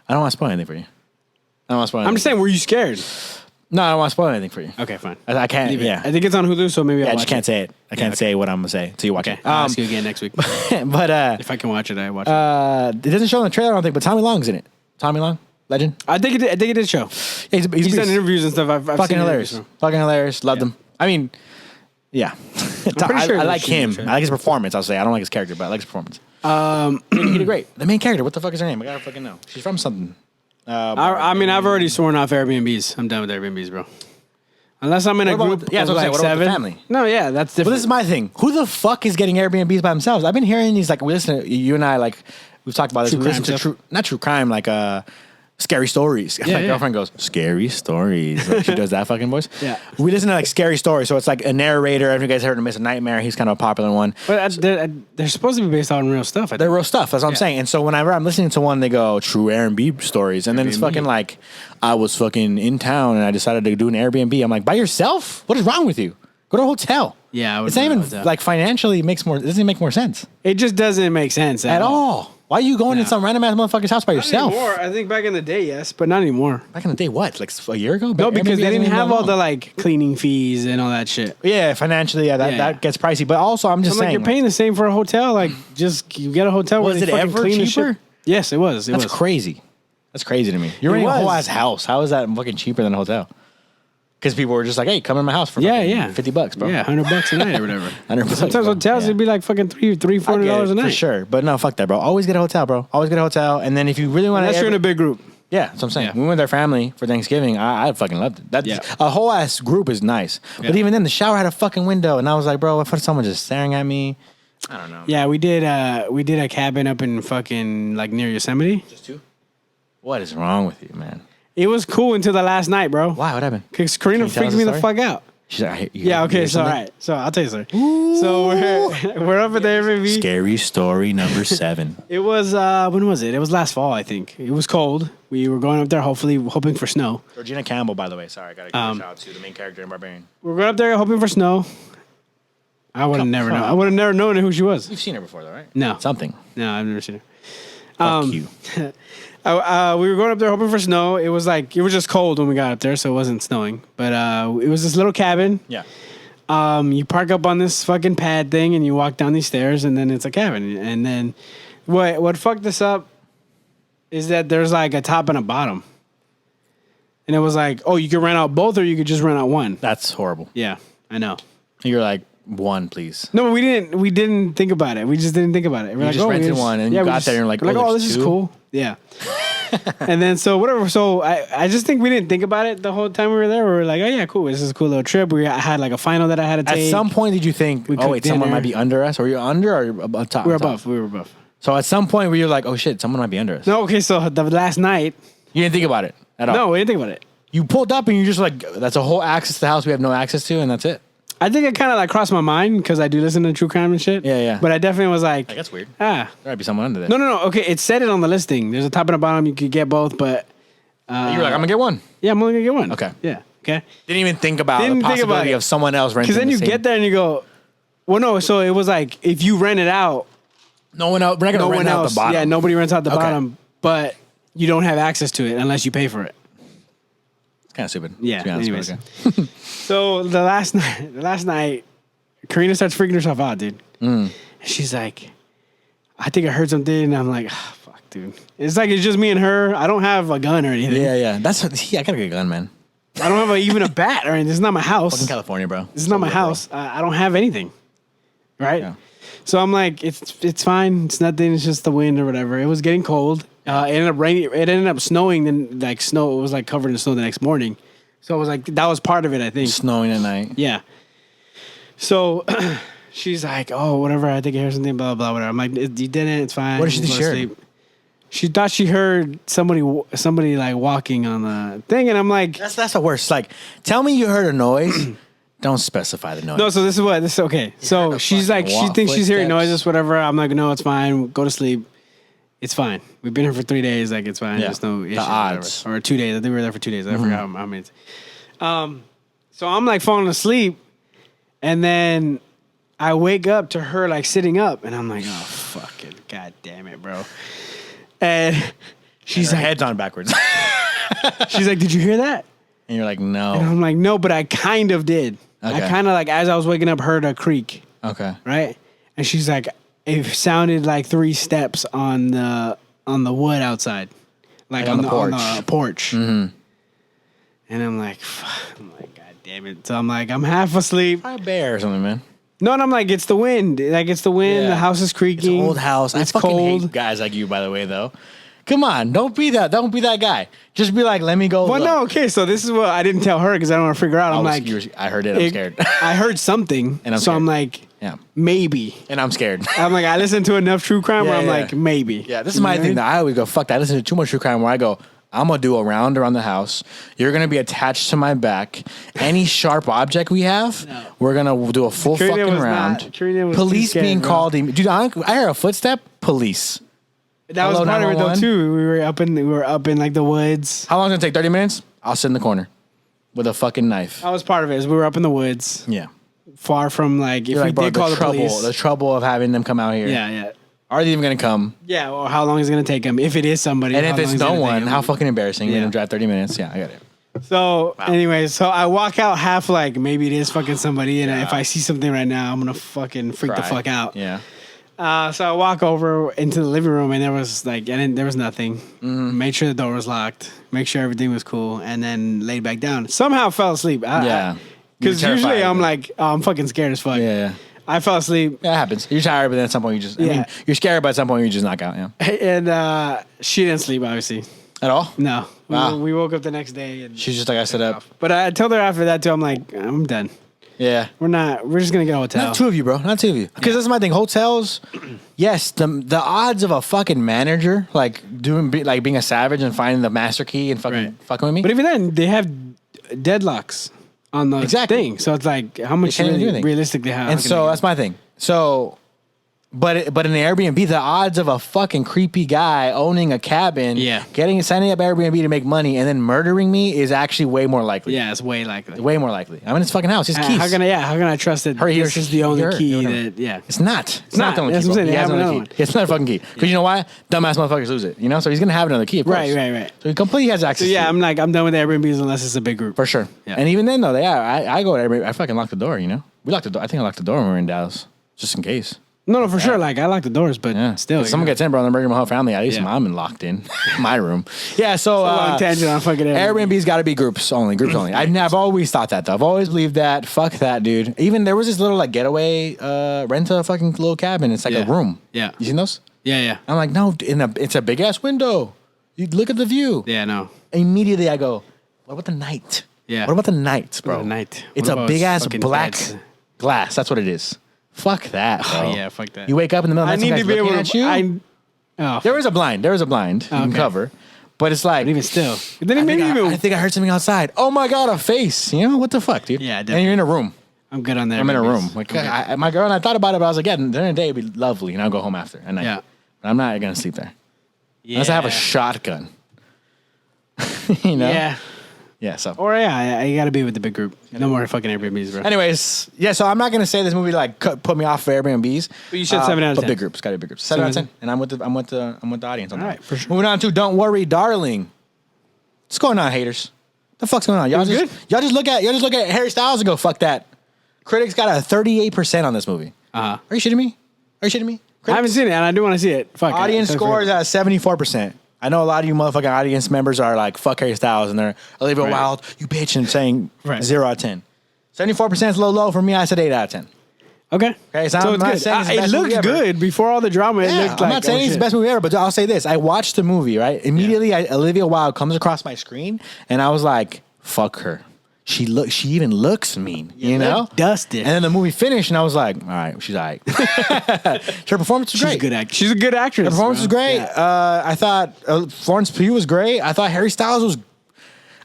don't want to spoil anything for you. I'm just saying, were you scared? No, I don't want to spoil anything for you. Okay, fine. I can't. Yeah, I think it's on Hulu, so maybe I just can't say it. I can't say what I'm gonna say until you watch it. I'll ask you again next week. But if I can watch it, I watch it. It doesn't show in the trailer, I don't think. But Tommy Long's in it. Tommy Long, legend. I think it did show. Yeah, he's done interviews and stuff. I've fucking seen hilarious. Fucking hilarious. Loved him. I mean, yeah. I like him. I like his performance. I'll say I don't like his character, but I like his performance. He did great. The main character. What the fuck is her name? I gotta fucking know. She's from something. I mean, I've already sworn off Airbnbs. I'm done with Airbnbs, bro. Unless I'm in a group of like 7. Family? No, yeah, that's different. But this is my thing. Who the fuck is getting Airbnbs by themselves? I've been hearing these, like, we listen to, you and I, like, we've talked about this. We listen to not true crime, like, scary stories. Yeah, my girlfriend goes, scary stories. Like, she does that fucking voice. Yeah. We listen to, like, scary stories. So it's like a narrator. If you guys heard of Miss Nightmare, he's kind of a popular one. But they're supposed to be based on real stuff. They're real stuff. That's what I'm saying. And so whenever I'm listening to one, they go, true Airbnb stories. And then it's fucking like, I was fucking in town and I decided to do an Airbnb. I'm like, by yourself? What is wrong with you? Go to a hotel. Yeah. It's not even, like, financially, it doesn't even make more sense. It just doesn't make sense at all. Why are you going in some random ass motherfucker's house by yourself? Not anymore. I think back in the day, yes, but not anymore. Back in the day, what? Like a year ago? No, because they didn't have all the like cleaning fees and all that shit. Yeah, financially, that gets pricey. But also, I'm just saying, like, you're paying the same for a hotel. Like, just you get a hotel where was it ever cheaper? Yes, it was. That's crazy. That's crazy to me. You're renting a whole ass house. How is that fucking cheaper than a hotel? Because people were just like, hey, come in my house for $50, bro. Yeah, $100 a night or whatever. $100. Sometimes hotels it'd be like fucking $300 a night. For sure. But no, fuck that, bro. Always get a hotel, bro. Always get a hotel. And then if you really want to... Unless you're in a big group. Yeah, that's what I'm saying. Yeah. We went with our family for Thanksgiving. I fucking loved it. A whole ass group is nice. But even then, the shower had a fucking window. And I was like, bro, what if someone just staring at me? I don't know. Yeah, we did a cabin up in fucking, like, near Yosemite. Just 2? What is wrong with you, man? It was cool until the last night, bro. Why? What happened? Because Karina freaked me the fuck out. She's like, yeah, okay, so all right. So I'll tell you, sir. So we're up at the Airbnb. Scary story number 7. It was when was it? It was last fall, I think. It was cold. We were going up there, hoping for snow. Georgina Campbell, by the way. Sorry, I gotta give a shout out to the main character in Barbarian. We're going up there hoping for snow. I would have never known. I would have never known who she was. You've seen her before, though, right? No, something. No, I've never seen her. Fuck you. We were going up there hoping for snow. It was just cold when we got up there, so it wasn't snowing. But it was this little cabin. Yeah. You park up on this fucking pad thing, and you walk down these stairs, and then it's a cabin. And then what fucked us up is that there's like a top and a bottom. And it was like, oh, you could rent out both, or you could just rent out one. That's horrible. Yeah, I know. You're like, one, please. No, but we didn't think about it. We just didn't think about it. We're just rented one, and you got there, and you're like, oh, this is cool. Yeah. And then so whatever. So I just think we didn't think about it the whole time we were there. We were like, oh yeah, cool. This is a cool little trip. I had like a final that I had to take. At some point, did you think, oh wait, someone might be under us? Or you're under or above top? We were above. We were above. So at some point, were you like, oh shit, someone might be under us? No, okay. So the last night, you didn't think about it at all. No, we didn't think about it. You pulled up and you just like, that's a whole access to the house we have no access to, and that's it. I think it kind of like crossed my mind because I do listen to true crime and shit. Yeah, yeah. But I definitely was like, that's weird. There might be someone under there. No. Okay, it said it on the listing. There's a top and a bottom. You could get both, but you were like, I'm gonna get one. Yeah, I'm only gonna get one. Okay. Yeah. Okay. Didn't even think about the possibility of someone else renting. Because then you get there and you go, well, no. So it was like if you rent it out, no one else. We're not gonna rent out the bottom. Yeah, nobody rents out the bottom, but you don't have access to it unless you pay for it. It's kind of stupid. Yeah. Anyways. Okay. So the last night, Karina starts freaking herself out, dude. She's like, I think I heard something, and I'm like, oh, fuck, dude. It's like it's just me and her. I don't have a gun or anything. Yeah. I gotta get a gun, man. I don't have even a bat or anything. This is not my house. Fucking California, bro. This is not my house. I don't have anything. Right? Yeah. So I'm like, it's fine. It's nothing. It's just the wind or whatever. It was getting cold. It ended up raining. It ended up snowing. Then like snow. It was like covered in snow the next morning. So it was like that was part of it. I think snowing at night. Yeah. So she's like, oh, whatever. I think I heard something. Blah blah whatever. I'm like, you didn't. It's fine. What did she hear? She thought she heard somebody like walking on the thing, and I'm like, that's the worst. Like, tell me you heard a noise. Don't specify the noise. No, so this is okay. So she's like, she thinks she's hearing noises, whatever. I'm like, no, it's fine. Go to sleep. It's fine. We've been here for 3 days. Like, it's fine. Yeah. There's no issue. The odds. Or 2 days. I think we were there for 2 days. I forgot how many. So I'm like falling asleep, and then I wake up to her like sitting up, and I'm like, oh, fucking god damn it, bro. And she's like, head's on backwards. She's like, did you hear that? And you're like, no. And I'm like, no, but I kind of did. Okay. I kind of like, as I was waking up, heard a creak. Okay. Right? And she's like, it sounded like 3 steps on the wood outside. Like on the porch. Mm-hmm. And I'm like, god damn it. So I'm like, I'm half asleep. Probably a bear or something, man. No, and I'm like, it's the wind. Like, it's the wind. Yeah. The house is creaking. It's an old house. It's I fucking cold. hate guys like you, by the way, though. Come on, don't be that guy. Just be like, let me go. Well, no, okay. So this is what I didn't tell her because I don't want to figure out. I'm like, I heard it. I'm scared. I heard something, and I'm like, yeah, maybe. And I'm scared. I'm like, I listen to enough true crime where I'm like, maybe. Yeah, this is my thing. That I always go, fuck that. I listen to too much true crime where I go, I'm gonna do a round around the house. You're gonna be attached to my back. Any sharp object we have, we're gonna do a full fucking round. Police being called. Dude, I heard a footstep. Police. That was part of it though too. We were up in like the woods. How long is it gonna take? 30 minutes? I'll sit in the corner with a fucking knife. That was part of it. We were up in the woods. Yeah. Far from like if we did call the police. The trouble of having them come out here. Yeah. Are they even gonna come? Yeah. Or how long is it gonna take them? If it is somebody. And if it's no one, how fucking embarrassing. You're gonna drive 30 minutes. Yeah, I got it. So anyways, so I walk out half like maybe it is fucking somebody, and if I see something right now, I'm gonna fucking freak the fuck out. Yeah. So I walk over into the living room, and there was there was nothing. Mm-hmm. Made sure the door was locked. Make sure everything was cool, and then laid back down. Somehow fell asleep. Because usually I'm like, oh, I'm fucking scared as fuck. Yeah. I fell asleep. Yeah, it happens. You're tired, but then at some point you just, I mean, you're scared, but at some point you just knock out. Yeah. And she didn't sleep, obviously. At all? No. Wow. We woke up the next day, and she's just like, I sit up. But I told her after that too. I'm like, I'm done. Yeah. We're just gonna get a hotel. Not 2 of you, bro. Not 2 of you. Because that's my thing. Hotels, yes, the odds of a fucking manager being a savage and finding the master key and fucking with me. But even then, they have deadlocks on the thing. So it's like, how much realistically how? And so that's my thing. So, but in the Airbnb, the odds of a fucking creepy guy owning a cabin, signing up Airbnb to make money, and then murdering me is actually way more likely. Yeah, it's way likely. Way more likely. I'm in his fucking house. His keys. How can I trust that this is the only key that? Yeah, it's not. It's not the only key. He has another key. It's not a fucking key. Because you know why? Dumbass motherfuckers lose it. You know, so he's gonna have another key. Of course. Right. So he completely has access. So I'm done with Airbnbs unless it's a big group. For sure. Yeah. And even then though, I go to Airbnb. I fucking lock the door. You know, we locked the door. I think I locked the door when we were in Dallas, just in case. No, for sure. Like, I lock the doors, but still. If someone gets in, bro, they're bringing my whole family. At least I'm locked in my room. Yeah, so. Long tangent on fucking Airbnb's got to be groups only. I've always thought that, though. I've always believed that. Fuck that, dude. Even there was this little, like, getaway, rent a fucking little cabin. It's like a room. Yeah. You seen those? Yeah. I'm like, no, it's a big ass window. You look at the view. Yeah, no. Immediately I go, what about the night? Yeah. What about the nights, bro? What about the night? It's a big ass black glass. That's what it is. Fuck that, bro. Oh, yeah, fuck that. You wake up in the middle of the night, I need to be able to. There is a blind. You can cover. But it's like. But even still. I think I heard something outside. Oh my God, a face. You know, what the fuck, dude? Yeah, definitely. And you're in a room. I'm good on that. I'm in a room. Like, my girl and I thought about it, but I was like, during the day, it'd be lovely. And I'll go home after at night. Yeah. But I'm not going to sleep there. Yeah. Unless I have a shotgun. You know? Yeah. Yeah, so. Or you gotta be with the big group. No more fucking Airbnbs, bro. Anyways, so I'm not gonna say this movie like put me off for Airbnbs. But you said 7 out of 10. But big groups, gotta be big groups. 7 out of 10. And I'm with the audience on that. All right, for sure. Moving on to Don't Worry, Darling. What's going on, haters? The fuck's going on? Y'all just look at Harry Styles and go, fuck that. Critics got a 38% on this movie. Are you shitting me? Critics? I haven't seen it and I do want to see it. Fuck. Audience scores at 74%. I know a lot of you motherfucking audience members are like, fuck Harry Styles, and they're Olivia Wilde, you bitch, and saying 0 out of 10. 74% is a little low for me. I said 8 out of 10. Okay, so I'm not saying it's the best it looked good before all the drama. It looked I'm not saying it's the best movie ever, but I'll say this. I watched the movie, right? Immediately, Olivia Wilde comes across my screen, and I was like, fuck her. She even looks mean, you know? Dusted. And then the movie finished, and I was like, all right, she's all right. Her performance was great. She's a good actress. Her performance was great. Yeah. I thought Florence Pugh was great. I thought Harry Styles was...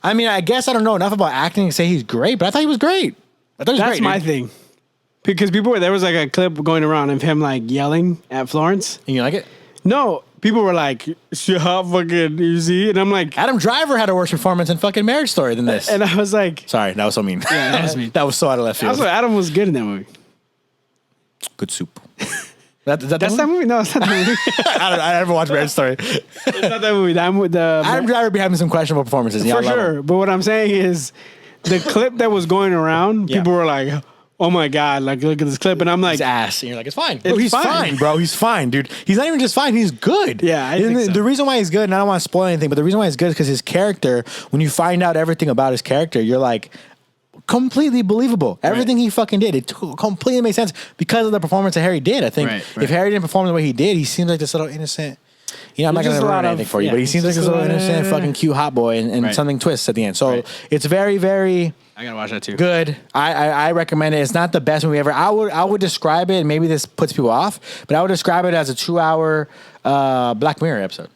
I mean, I guess I don't know enough about acting to say he's great, but I thought he was great. That's my thing. Because there was like a clip going around of him like yelling at Florence. And you like it? No. People were like, "Shut fucking easy," and I'm like, Adam Driver had a worse performance in fucking Marriage Story than this. And I was like, sorry, that was so mean. Yeah, that was mean. That was so out of left field. Also, Adam was good in that movie. Good soup. That's that movie? No, it's not that movie. I never watched Marriage Story. It's not that movie. Adam Driver be having some questionable performances. For sure. But what I'm saying is, the clip that was going around, people were like, oh my God, like look at this clip. And I'm like, his ass. And you're like, it's fine. He's fine, bro. He's fine, dude. He's not even just fine. He's good. Yeah, I think so. The reason why he's good, and I don't want to spoil anything, but the reason why he's good is because his character, when you find out everything about his character, you're like, completely believable. Everything he fucking did, it completely made sense because of the performance that Harry did. I think if Harry didn't perform the way he did, he seems like this little innocent... You know, I'm not going to ruin anything for you, but he seems like this little innocent, fucking cute hot boy, and something twists at the end. So it's very, very... I gotta watch that too. Good. I recommend it. It's not the best movie ever. I would describe it, and maybe this puts people off, but I would describe it as a 2-hour Black Mirror episode.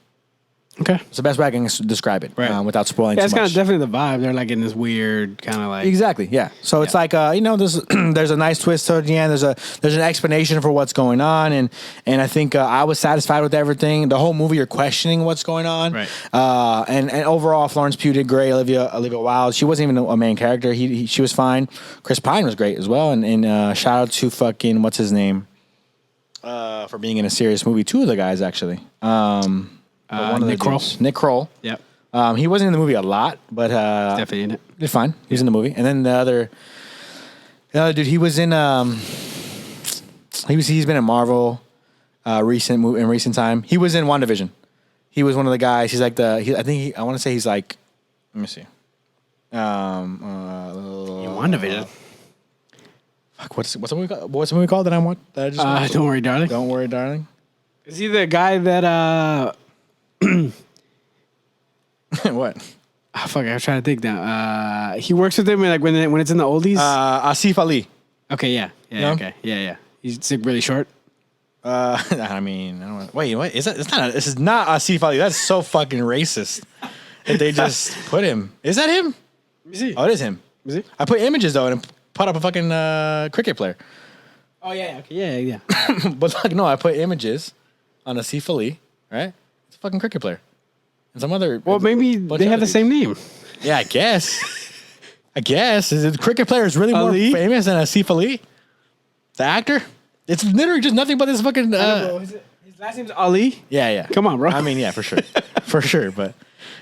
Okay. It's the best way I can describe it without spoiling too much. It's kind of definitely the vibe. They're like in this weird kind of like... Exactly, yeah. So it's like, there's a nice twist toward the end. There's an explanation for what's going on, and I think I was satisfied with everything. The whole movie, you're questioning what's going on. Right. And overall, Florence Pugh did great. Olivia Wilde, she wasn't even a main character. She was fine. Chris Pine was great as well. And shout out to fucking, what's his name? For being in a serious movie. 2 of the guys, actually. Nick Kroll. Yep. He wasn't in the movie a lot, but definitely in it. Did fine. He was in the movie, and then the other dude, he was in. He's been in Marvel, in recent time. He was in WandaVision. He was one of the guys. He's like I want to say he's like. Let me see. In WandaVision. Fuck. What's the movie called? What's the movie called that I want? That I just watched? Don't Worry, Darling. Don't Worry, Darling. Is he the guy that what? Oh, fuck, I was trying to think now. He works with him like when it's in the oldies. Asif Ali. Okay, yeah, okay, yeah. He's like really short. I mean, I don't know. Wait, what is that? This is not Asif Ali. That's so fucking racist that they just put him. Is that him? Let me see. Oh, it is him. Is it? I put images though and put up a fucking cricket player. Oh yeah, okay, yeah. But like, no, I put images on a Sifa Lee, right? It's a fucking cricket player. And some other. Well, maybe they have the same name. Yeah, I guess. Is it cricket player is really more famous than a Sifa Lee? The actor? It's literally just nothing but this fucking. His last name's Ali. Yeah. Come on, bro. I mean, yeah, for sure, but.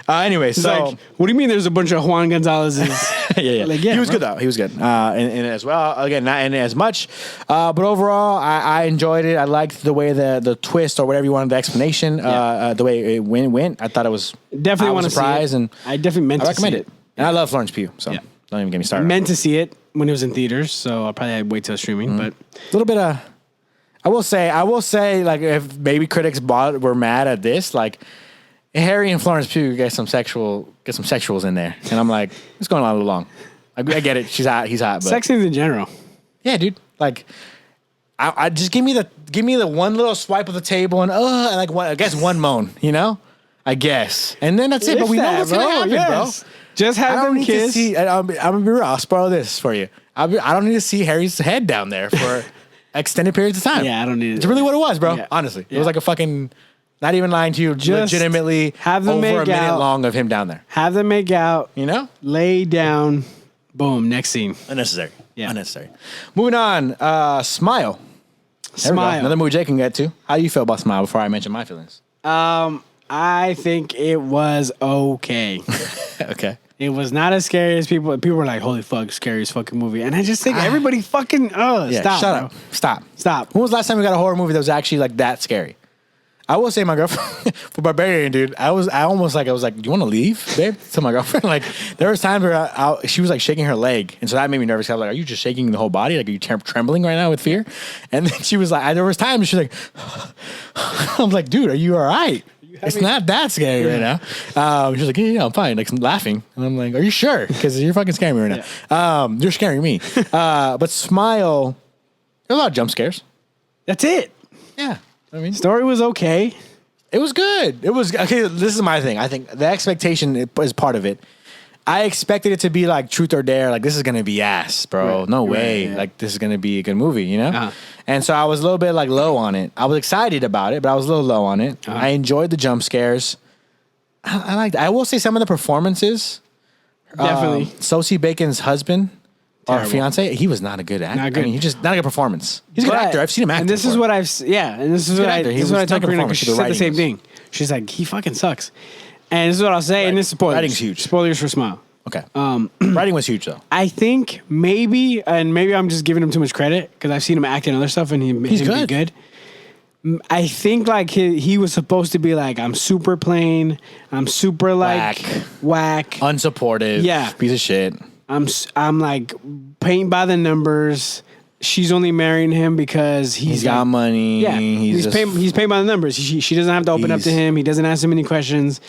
Anyway, so like, what do you mean? There's a bunch of Juan Gonzalez's. yeah. Like, he was good though. He was good, and as well. Again, not in as much, but overall, I enjoyed it. I liked the way the twist or whatever you wanted, the explanation, the way it went. I thought it was definitely want to see it. And I definitely meant to recommend see it. And I love Florence Pugh, so don't even get me started. Meant to see it when it was in theaters, so I'll probably wait till streaming. But a little bit of, I will say, like if maybe critics were mad at this, like. Harry and Florence Pugh get some sexuals in there, and I'm like, it's going on a little long. I get it. She's hot. He's hot. But sex scenes in general. Yeah, dude. Like, I just give me the one little swipe of the table and like I guess one moan, you know, I guess, and then that's it. But we know what's gonna happen, bro. Just have them kiss. I'm gonna be real. I'll spoil this for you. I don't need to see Harry's head down there for extended periods of time. Yeah, I don't need it. It's really what it was, bro. Yeah. Honestly, it was like a fucking. Not even lying to you, just legitimately have them over make a minute out, long of him down there. Have them make out. You know? Lay down. Boom. Next scene. Unnecessary. Yeah. Unnecessary. Moving on. Smile. Smile. Another movie Jay can get to. How do you feel about Smile before I mention my feelings? I think it was okay. Okay. It was not as scary as people. People were like, holy fuck, scariest fucking movie. And I just think everybody fucking, stop. Shut up. Stop. When was the last time we got a horror movie that was actually like that scary? I will say my girlfriend for Barbarian, dude. I was like, do you want to leave, babe? To my girlfriend, like there was times where she was like shaking her leg, and so that made me nervous. I was like, are you just shaking the whole body? Like, are you trembling right now with fear? And then she was like, there was times she's like, I'm like, dude, are you all right? It's not that scary right now. She's like, yeah, I'm fine. Like, I'm laughing, and I'm like, are you sure? Because you're fucking scaring me right now. You're scaring me. But Smile, there were a lot of jump scares. That's it. Yeah. I mean, story was okay. It was good. It was okay. This is my thing. I think the expectation is part of it. I expected it to be like Truth or Dare. Like, this is gonna be ass, bro. No way. Yeah. Like, this is gonna be a good movie, you know. Uh-huh. And so I was a little bit like low on it. I was excited about it, but I was a little low on it. Uh-huh. I enjoyed the jump scares. I liked. I will say some of the performances. Definitely. Sosie Bacon's husband. Our fiance, he was not a good actor. I mean, he just not a good performance. He's a good actor. I've seen him act. And this is what this is what I told Karina, because she said the same thing. She's like, he fucking sucks. And this is what I'll say, and this is spoilers. Writing's huge. Spoilers for Smile. Okay. Writing was huge though. I think maybe I'm just giving him too much credit because I've seen him act in other stuff and he's good. I think like he was supposed to be like, I'm super plain, I'm super like whack, unsupportive, piece of shit. I'm like paint by the numbers. She's only marrying him because he's got money. Yeah, he's paying by the numbers. She doesn't have to open up to him. He doesn't ask him any questions.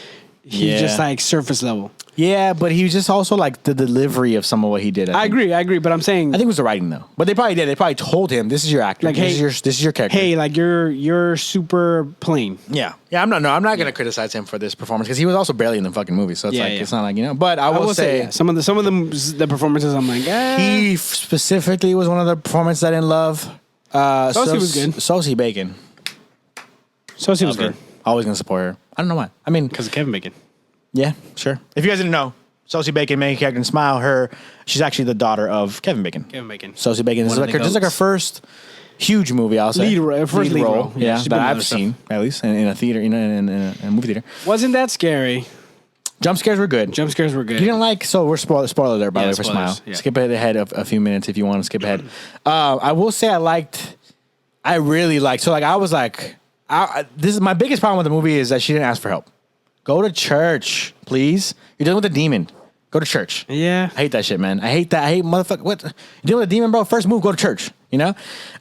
He's just like surface level. Yeah, but he was just also like the delivery of some of what he did. I agree. But I'm saying I think it was the writing though. But they probably did. They probably told him, "This is your actor. Like, this is your character. Hey, like you're super plain." Yeah. I'm not gonna criticize him for this performance because he was also barely in the fucking movie. So it's it's not like, you know. But I will say some of the performances I'm like, he specifically was one of the performances I didn't love. Sosie was good. Sosie Bacon. Sosie was good. Always gonna support her. I don't know why. I mean, because of Kevin Bacon. Yeah, sure. If you guys didn't know, Sosie Bacon, main character in Smile, she's actually the daughter of Kevin Bacon. Sosie Bacon is like her first huge movie, I'll say. Lead role. Yeah, that I've seen, at least, in a theater, in a movie theater. Wasn't that scary? Jump scares were good. You didn't like, so we're spoiler there, by the way, for Smile. Yeah. Skip ahead of a few minutes if you want to skip ahead. I will say I really liked, so like I was like, this is my biggest problem with the movie is that she didn't ask for help. Go to church, please. You're dealing with a demon. Go to church. Yeah. I hate that shit, man. I hate motherfucker. What? You're dealing with a demon, bro? First move, go to church. You know?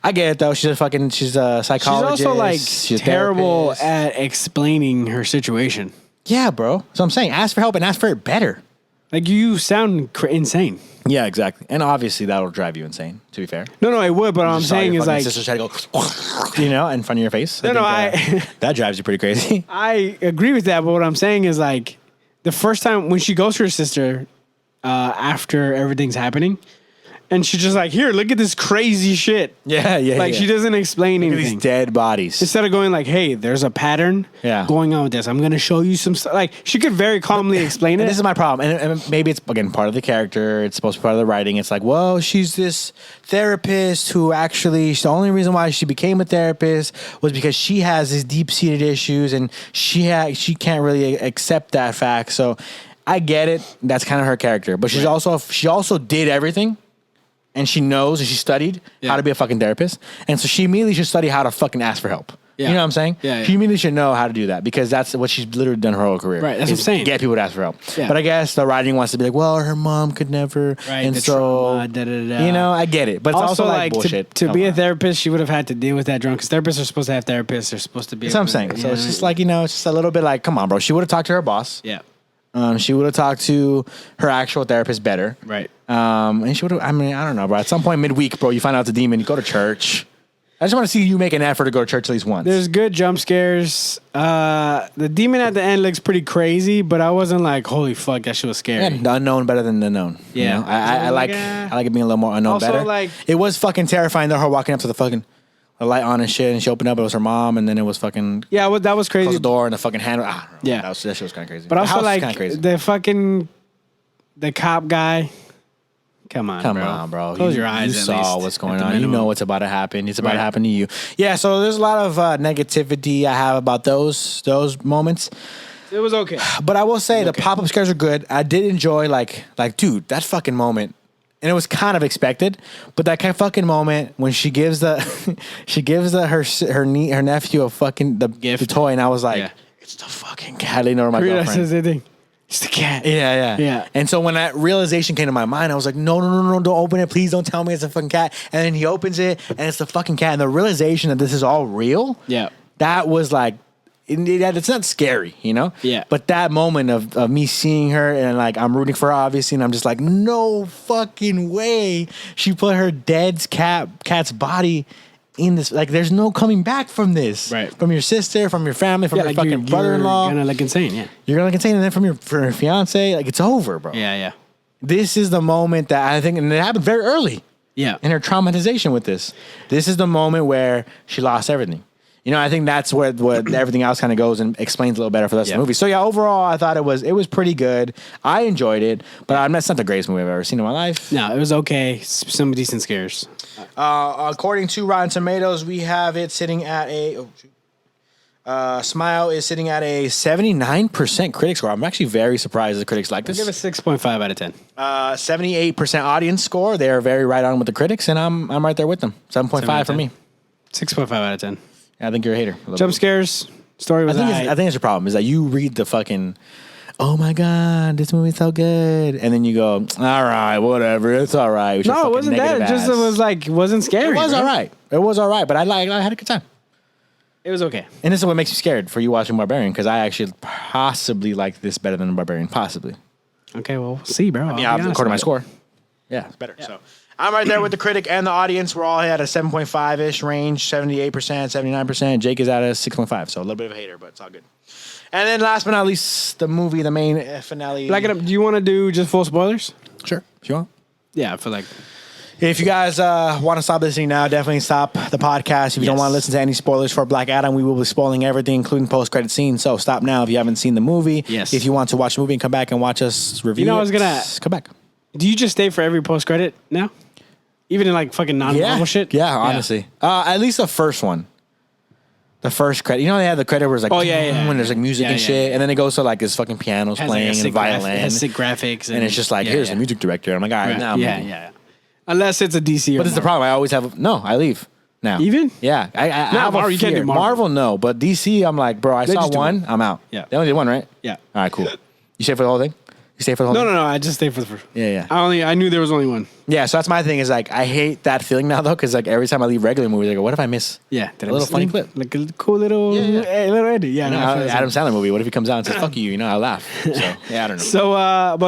I get it, though. She's a psychologist. She's also, like, terrible at explaining her situation. Yeah, bro. So I'm saying, ask for help and ask for it better. Like, you sound insane. Yeah, exactly. And obviously, that'll drive you insane, to be fair. No, it would, but what I'm saying is like... sister tried to go, you know, in front of your face. That drives you pretty crazy. I agree with that, but what I'm saying is like, the first time when she goes to her sister, after everything's happening. And she's just like, here, look at this crazy shit. Yeah. Like, she doesn't explain look anything. At these dead bodies. Instead of going like, hey, there's a pattern going on with this. I'm going to show you some stuff. Like, she could very calmly explain it. This is my problem. And maybe it's, again, part of the character. It's supposed to be part of the writing. It's like, well, she's this therapist who actually, the only reason why she became a therapist was because she has these deep-seated issues and she can't really accept that fact. So I get it. That's kind of her character. But she also did everything. And she knows and she studied how to be a fucking therapist. And so she immediately should study how to fucking ask for help. Yeah. You know what I'm saying? Yeah. She immediately should know how to do that because that's what she's literally done her whole career. Right, that's what I'm saying. Get people to ask for help. Yeah. But I guess the writing wants to be like, well, her mom could never. Right, and the so, trauma, you know, I get it. But it's also like bullshit. To be a therapist, she would have had to deal with that drunk. Because therapists are supposed to have therapists. They're supposed to be. That's what I'm saying. So it's just like, it's just a little bit like, come on, bro. She would have talked to her boss. Yeah. She would have talked to her actual therapist better. Right. And she would have, I don't know, bro. At some point midweek, bro, you find out it's a demon, you go to church. I just want to see you make an effort to go to church at least once. There's good jump scares. The demon at the end looks pretty crazy, but I wasn't like, holy fuck, that shit was scary. Yeah, the unknown better than the known. Yeah. You know? I like it being a little more unknown also, better. like, it was fucking terrifying though, her walking up to the fucking a light on and shit, and she opened up, it was her mom, and then it was fucking that was crazy. Close the door and the fucking handle. Yeah. That shit was kind of crazy. But also like crazy. the cop guy. Come on, bro. Close your eyes. You saw what's going on. You know what's about to happen. It's about to happen to you. Yeah. So there's a lot of negativity I have about those moments. It was okay, but I will say the pop-up scares are good. I did enjoy like dude, that fucking moment, and it was kind of expected. But that kind of fucking moment when she gives her nephew a fucking the toy, and I was like, it's the fucking cat. I know my girlfriend. It's the cat. Yeah. And so when that realization came to my mind, I was like, no, don't open it. Please don't tell me it's a fucking cat. And then he opens it, and it's the fucking cat. And the realization that this is all real, that was like, it's not scary, you know? Yeah. But that moment of me seeing her, and like, I'm rooting for her, obviously, and I'm just like, no fucking way. She put her dead cat's body in this, like, there's no coming back from this. Right. From your sister, from your family, from your fucking brother-in-law. You're gonna look insane, You're gonna look insane, and then from your fiance, like, it's over, bro. Yeah. This is the moment that I think, and it happened very early. Yeah. In her traumatization with this. This is the moment where she lost everything. You know, I think that's where everything else kind of goes and explains a little better for the rest of the movie. So yeah, overall, I thought it was pretty good. I enjoyed it, but it's not the greatest movie I've ever seen in my life. No, it was okay. Some decent scares. According to Rotten Tomatoes, we have it sitting at Smile is sitting at a 79% critic score. I'm actually very surprised the critics like this. I'll give it 6.5 out of 10. 78% audience score. They are very right on with the critics, and I'm right there with them. 7.5 for me. 6.5 out of 10. I think you're a hater. Jump scares. Story was I think that's your problem, is that you read the fucking, oh my God, this movie's so good. And then you go, all right, whatever, it's all right. No, it wasn't that. It just wasn't scary. It was all right. It was all right, but I had a good time. It was okay. And this is what makes me scared for you watching Barbarian, because I actually possibly like this better than Barbarian. Possibly. Okay, well, we'll see, bro. According to my score. Yeah, it's better. Yeah. So I'm right there with the critic and the audience. We're all at a 7.5-ish range, 78%, 79%. Jake is at a 6.5, so a little bit of a hater, but it's all good. And then last but not least, the movie, the main finale. Black It Up. Do you want to do just full spoilers? Sure, if you want. Yeah, I feel like. If you guys want to stop listening now, definitely stop the podcast. If you don't want to listen to any spoilers for Black Adam, we will be spoiling everything, including post-credit scenes. So stop now if you haven't seen the movie. Yes. If you want to watch the movie and come back and watch us review I was gonna come back. Do you just stay for every post-credit now? Even in like fucking non-Marvel shit? Yeah, honestly. At least the first one. The first credit. You know, they had the credit where it's like, when there's like music and shit. And then it goes to like this fucking pianos playing and violin. It has sick graphics. And it's just like, here's the music director. I'm like, all right, now I'm Yeah. Unless it's a DC But it's the problem. I always have, I leave now. Even? Yeah. I have Marvel, you can't do Marvel. Marvel, no. But DC, I'm like, bro, I saw one, I'm out. Yeah. They only did one, right? Yeah. All right, cool. You stay for the whole thing? You stay for the whole thing? No. I just stay for the first. Yeah. I knew there was only one. Yeah, so that's my thing is like, I hate that feeling now though, because like every time I leave regular movies, I go, what if I miss? Yeah. A little funny clip. Like a cool little, little edit. Yeah. Adam Sandler movie. What if he comes out and says, fuck you, I laugh. So, yeah, I don't know.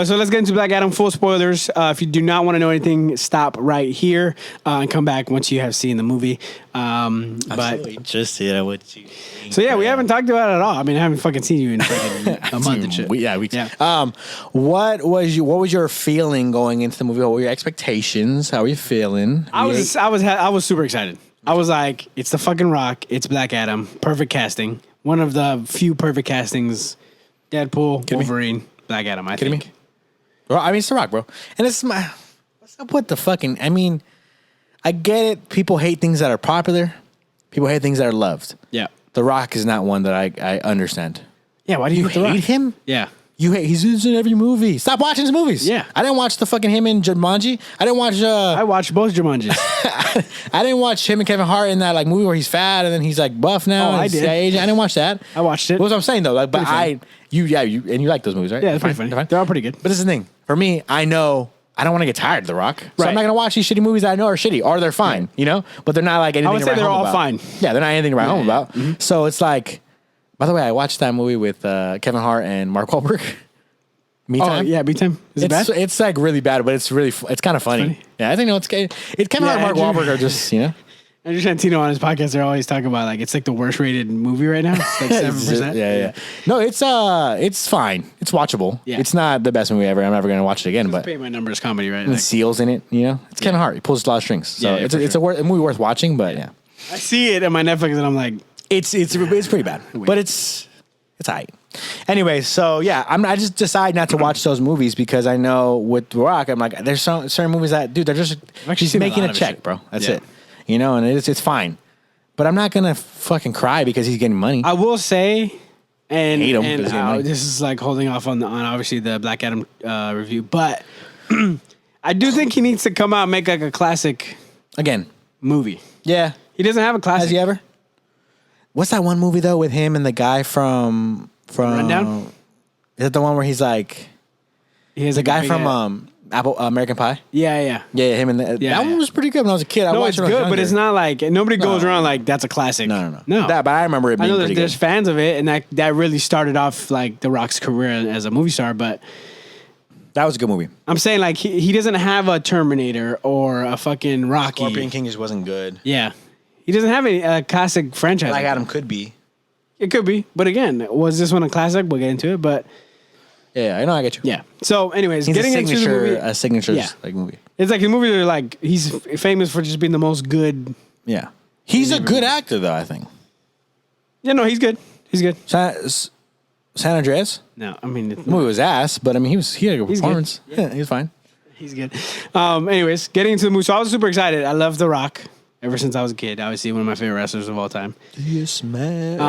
So let's get into Black Adam full spoilers. If you do not want to know anything, stop right here and come back once you have seen the movie. But interested in what you think. So yeah, we haven't talked about it at all. I mean, I haven't fucking seen you in a month and shit. We can. What was your feeling going into the movie? What were your expectations? How were you feeling? I was super excited. I was like, it's the fucking Rock. It's Black Adam. Perfect casting. One of the few perfect castings. Deadpool, Wolverine, Black Adam. I think. Me? Well, I mean, it's the Rock, bro. And it's what's up with the fucking? I mean, I get it. People hate things that are popular. People hate things that are loved. Yeah. The Rock is not one that I understand. Yeah. Why do you hate him? Yeah. He's in every movie. Stop watching his movies. Yeah. I didn't watch the fucking him in Jumanji. I didn't watch. I watched both Jumanjis. I didn't watch him and Kevin Hart in that like movie where he's fat and then he's like buff now. I did. I didn't watch that. I watched it. What was I'm saying though? Like, but you like those movies, right? Yeah, they're pretty funny. They're all pretty good. But this is the thing. For me, I know I don't want to get tired of The Rock, so I'm not gonna watch these shitty movies that I know are shitty, or they're fine, you know. But they're not like anything. I would say they're all fine. Yeah, they're not anything to write home about. Mm-hmm. So it's like, by the way, I watched that movie with Kevin Hart and Mark Wahlberg. Me Time? Yeah, Me Time. Is it bad? It's like really bad, but it's kind of funny. Yeah, I think it's Kevin Hart and Mark Wahlberg are just, you know. Andrew Santino on his podcast, they're always talking about like it's like the worst rated movie right now. It's like 7%. Yeah. No, it's fine. It's watchable. Yeah. It's not the best movie ever. I'm never gonna watch it again. But pay my numbers comedy, right? And like, Seal's in it. You know, it's Kevin Hart. He pulls a lot of strings. So it's a movie worth watching. But yeah, I see it in my Netflix and I'm like, it's pretty bad, but it's alright. Anyway, so yeah, I just decide not to watch those movies because I know with The Rock, I'm like, there's certain movies that, dude, they're just making a check, bro. That's it. You know, and it's fine. But I'm not gonna fucking cry because he's getting money. I will say, and hate him this is like holding off on obviously the Black Adam review, but I do think he needs to come out and make like a classic movie. Yeah, he doesn't have a classic. Has he ever? What's that one movie though with him and the guy from Rundown? Is it the one where he's like has the guy from American Pie? Yeah. Him and that one was pretty good when I was a kid. I watched it's good, but it's not like nobody goes around like that's a classic. No. But I remember it being pretty good. There's fans of it, and that really started off like The Rock's career as a movie star. But that was a good movie. I'm saying like he doesn't have a Terminator or a fucking Rocky. Scorpion King just wasn't good. Yeah, he doesn't have any classic franchise. Black Adam could be. It could be, but again, was this one a classic? We'll get into it, but yeah, I know, I get you. Yeah. So, anyways, getting into the movie, a signature like movie. It's like his movies are like he's famous for just being the most good. Yeah, he's a good actor, though. I think. Yeah, no, he's good. He's good. San Andreas? No, I mean the movie was ass, but I mean he had a good performance. Yeah, he was fine. He's good. Anyways, getting into the movie, so I was super excited. I love The Rock. Ever since I was a kid, obviously one of my favorite wrestlers of all time. Yes, man.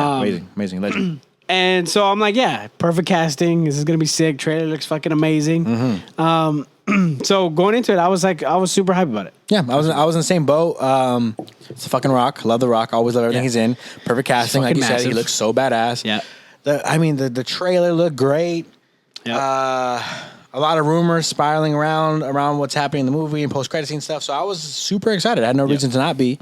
Amazing legend. And so I'm like, yeah, perfect casting. This is gonna be sick. Trailer looks fucking amazing. Mm-hmm. So going into it, I was super hyped about it. Yeah, I was in the same boat. It's the fucking Rock. Love The Rock. Always love everything he's in. Perfect casting, like you said. He looks so badass. Yeah. The trailer looked great. Yeah. A lot of rumors spiraling around what's happening in the movie and post-credit scene stuff. So I was super excited. I had no reason to not be,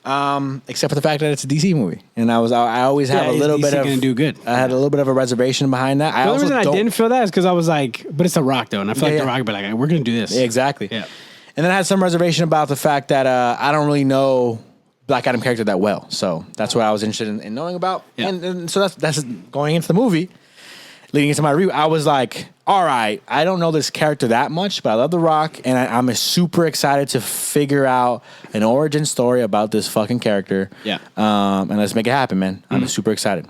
except for the fact that it's a DC movie, and I always have a little bit of gonna do good. I had a little bit of a reservation behind that. The only reason I didn't feel that is because I was like, but it's The Rock though, and I feel like The Rock would be like, we're gonna do this. Yeah, exactly. Yeah. And then I had some reservation about the fact that I don't really know Black Adam character that well, so that's what I was interested in knowing about. Yeah. And so that's going into the movie. Leading into my review, I was like, all right, I don't know this character that much, but I love The Rock, and I'm super excited to figure out an origin story about this fucking character. Yeah. And let's make it happen, man. I'm super excited.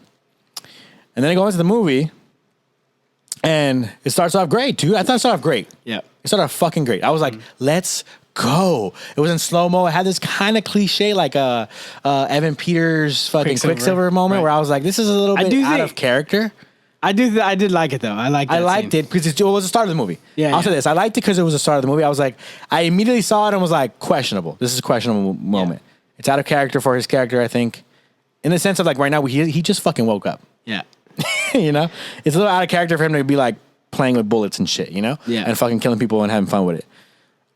And then I go into the movie, and it starts off great, dude. I thought it started off great. Yeah. It started off fucking great. I was like, let's go. It was in slow-mo. It had this kind of cliche, like Evan Peters fucking Quicksilver moment where I was like, this is a little bit out of character. I did like it though. I liked it because it was the start of the movie. Yeah, I'll say this. I liked it because it was the start of the movie. I was like, I immediately saw it and was like, questionable. This is a questionable moment. It's out of character for his character, I think. In the sense of like right now, he just fucking woke up. Yeah. You know? It's a little out of character for him to be like playing with bullets and shit, you know? Yeah. And fucking killing people and having fun with it.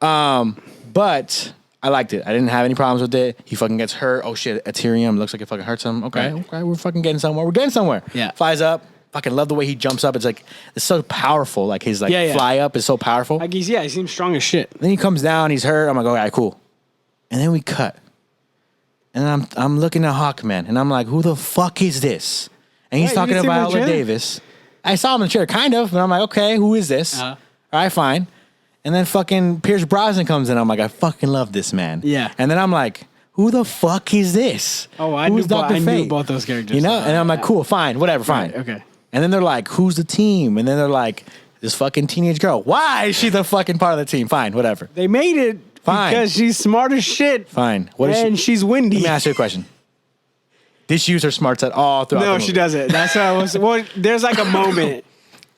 But I liked it. I didn't have any problems with it. He fucking gets hurt. Oh shit, Ethereum looks like it fucking hurts him. Okay, we're fucking getting somewhere. We're getting somewhere. Yeah. Flies up. Fucking love the way he jumps up. It's like, it's so powerful. Like his fly up is so powerful. Like he seems strong as shit. Then he comes down, he's hurt. I'm like, all right, cool. And then we cut. And I'm looking at Hawkman, and I'm like, who the fuck is this? And he's talking to Viola Davis. I saw him in the trailer, kind of, but I'm like, okay, who is this? All right, fine. And then fucking Pierce Brosnan comes in. I'm like, I fucking love this man. Yeah. And then I'm like, who the fuck is this? Oh, I knew both those characters. You know? And I'm like, cool, fine, whatever, fine. Right, okay. And then they're like, who's the team? And then they're like, this fucking teenage girl. Why is she the fucking part of the team? Fine, whatever. They made it because she's smart as shit. Fine. What is and she's windy. Let me ask you a question. Did she use her smarts at all throughout the movie? No, she doesn't. That's how I was. Well, there's like a moment.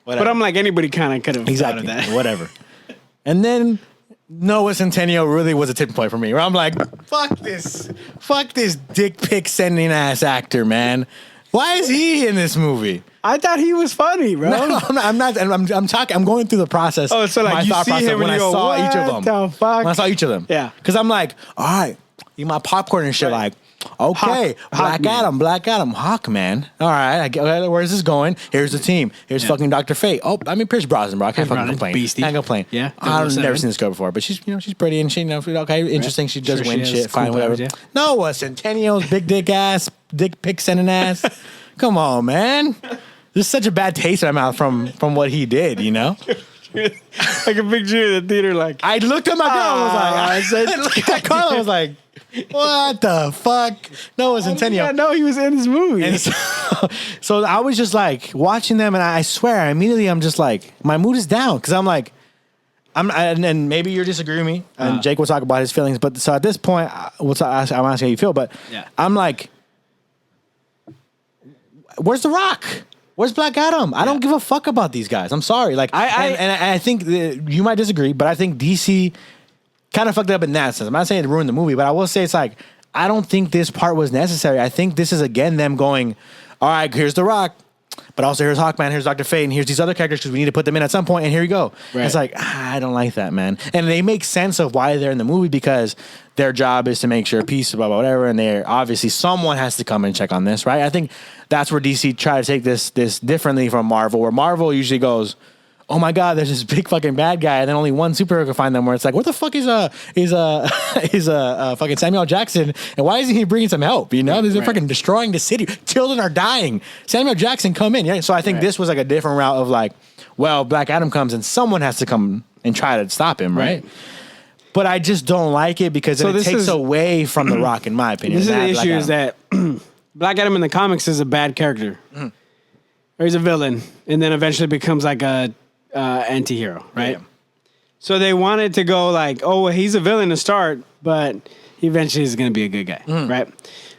Whatever. But I'm like, anybody kind of could have thought of that. Whatever. And then Noah Centineo really was a tipping point for me, where I'm like, fuck this dick pic sending ass actor, man. Why is he in this movie? I thought he was funny, bro. No, I'm not. I'm talking. I'm going through the process. Oh, so like you see him when I saw each of them. The fuck? When I saw each of them, yeah. Because I'm like, all right, eat my popcorn and shit. Right. Like, okay, Black Adam, Hawkman. All right, where's this going? Here's the team. Here's fucking Dr. Fate. Oh, I mean Pierce Brosnan, bro. I can't fucking complain. Beastie. Can't complain. Yeah, I've never seen this girl before, but she's pretty and she okay, interesting. She does win shit. Fine, whatever. No, Centennial's big dick pic sending ass. Come on, man. There's such a bad taste in my mouth from what he did, you know? Like a picture in the theater, like I looked at my girl and was like, I looked at Carla and was like, what the fuck? No, it was Centennial. I know he was in this movie. And so I was just like watching them, and I swear, immediately I'm just like, my mood is down because I'm like, and maybe you're disagreeing with me, and Jake will talk about his feelings. But so at this point, I'm asking how you feel, but I'm like, where's The Rock? Where's Black Adam? I don't give a fuck about these guys. I'm sorry. Like, I think you might disagree, but I think DC kind of fucked up in that sense. I'm not saying it ruined the movie, but I will say it's like, I don't think this part was necessary. I think this is, again, them going, all right, here's The Rock, but also here's Hawkman, here's Dr. Fate, and here's these other characters because we need to put them in at some point, and here you go. Right. It's like, I don't like that, man. And they make sense of why they're in the movie because their job is to make sure peace, blah, blah, whatever, and they're obviously someone has to come and check on this, right? I think that's where DC tried to take this differently from Marvel, where Marvel usually goes, oh my God, there's this big fucking bad guy, and then only one superhero can find them. Where it's like, what the fuck is fucking Samuel Jackson, and why isn't he bringing some help? You know, they're fucking destroying the city. Children are dying. Samuel Jackson, come in. Yeah. So I think this was like a different route of like, well, Black Adam comes and someone has to come and try to stop him, right? But I just don't like it because it takes away from The Rock, in my opinion. This is the issue is that Black Adam in the comics is a bad character. Or he's a villain, and then eventually becomes like a anti-hero, right? Yeah. So they wanted to go like, oh, well, he's a villain to start, but he eventually is going to be a good guy, right?